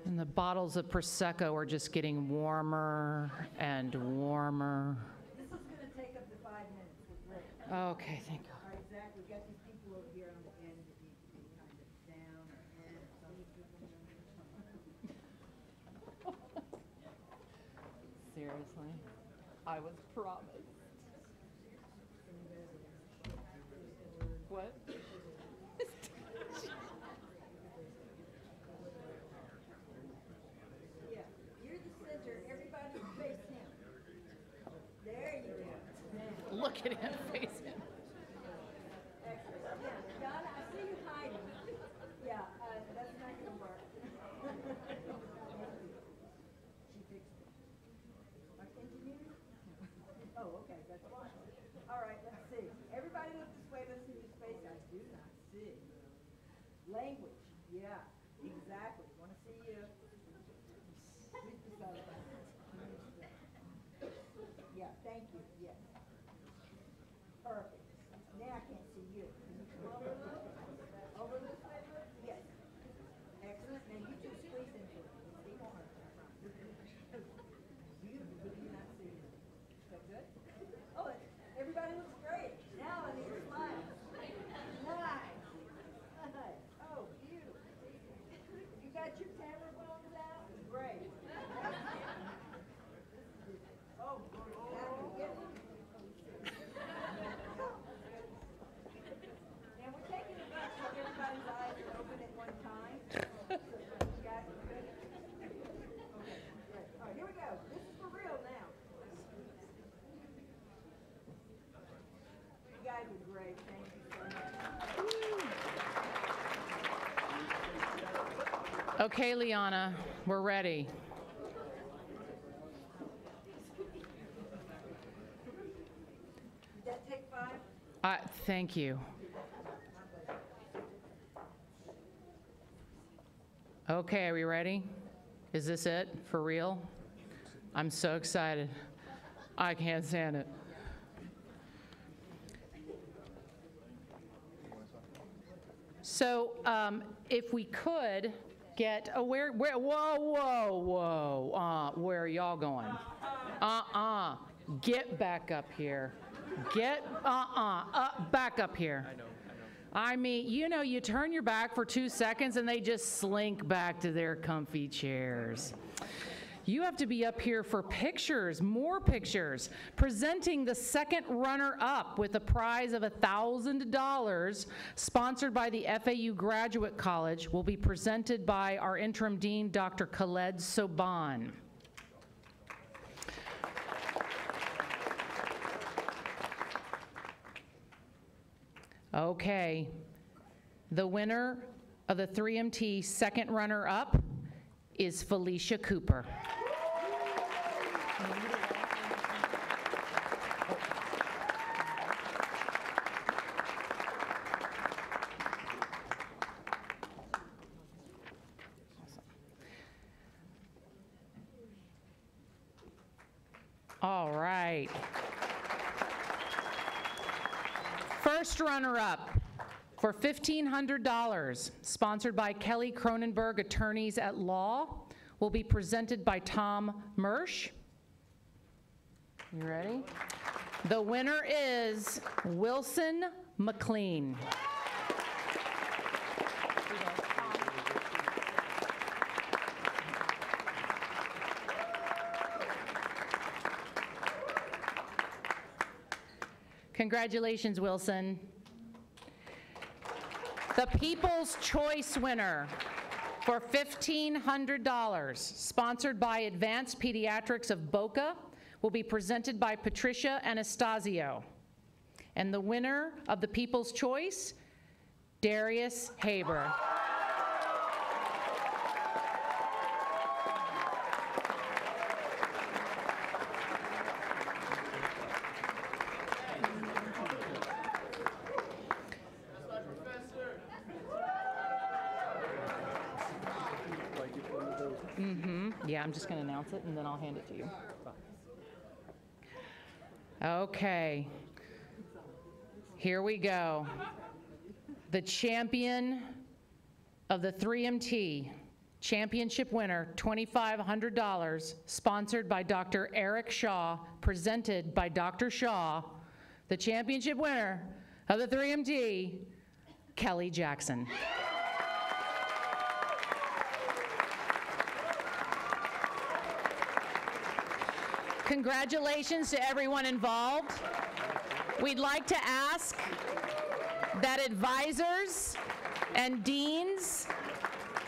And the bottles of Prosecco are just getting warmer and warmer. This is going to take up to 5 minutes with Rick. Okay, thank God. All right, Zach, we've got these people over here on the end that need to be kind of down or in or something. Seriously? I was promised. What? Yeah, you're the center. Everybody face him. There you go. Look at him, face him. Excellent. Yeah, John, I see you hiding. Yeah, that's not going to work. She fixed it. Engineer? Oh, okay, that's fine. All right, let's see. Everybody look this way. Let's see your space. I do not see. Language. Yeah, exactly. Want to see you. Yeah, thank you. Yes. Perfect. Now I can't see you. Can you come over this way? Over this way? Yes. Excellent. Now you two squeeze into it. See more. Beautiful. But do you not see me? Is that good? Oh, everybody looks great. Now I need a smile. Nice. Oh, beautiful. You got your camera phones out? Great. Oh, now we're taking it back so everybody's eyes are open at one time. You guys are good? Okay, great. All right, here we go. This is for real now. You guys are great. Thank you so much. Okay, Liana, we're ready. Did that take 5? Thank you. Okay, are we ready? Is this it? For real? I'm so excited. I can't stand it. So, if we could get, where, where are y'all going? Get back up here. Back up here. I mean, you turn your back for 2 seconds and they just slink back to their comfy chairs. You have to be up here for pictures, more pictures. Presenting the second runner-up with a prize of $1,000, sponsored by the FAU Graduate College, will be presented by our interim dean, Dr. Khaled Soban. Okay, the winner of the 3MT second runner-up is Felicia Cooper. first runner-up for $1,500, sponsored by Kelly Cronenberg Attorneys at Law, will be presented by Tom Mersch. You ready? The winner is Wilson McLean. Congratulations, Wilson. The People's Choice winner for $1,500, sponsored by Advanced Pediatrics of Boca, will be presented by Patricia Anastasio. And the winner of the People's Choice, Darius Haber. Yeah, I'm just going to announce it and then I'll hand it to you. Okay. Here we go. The champion of the 3MT, championship winner, $2,500, sponsored by Dr. Eric Shaw, presented by Dr. Shaw, the championship winner of the 3MT, Kelly Jackson. Congratulations to everyone involved. We'd like to ask that advisors and deans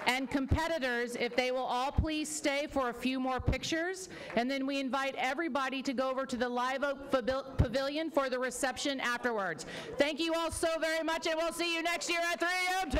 and competitors, if they will all please stay for a few more pictures, and then we invite everybody to go over to the Live Oak Pavilion for the reception afterwards. Thank you all so very much, and we'll see you next year at 3MT!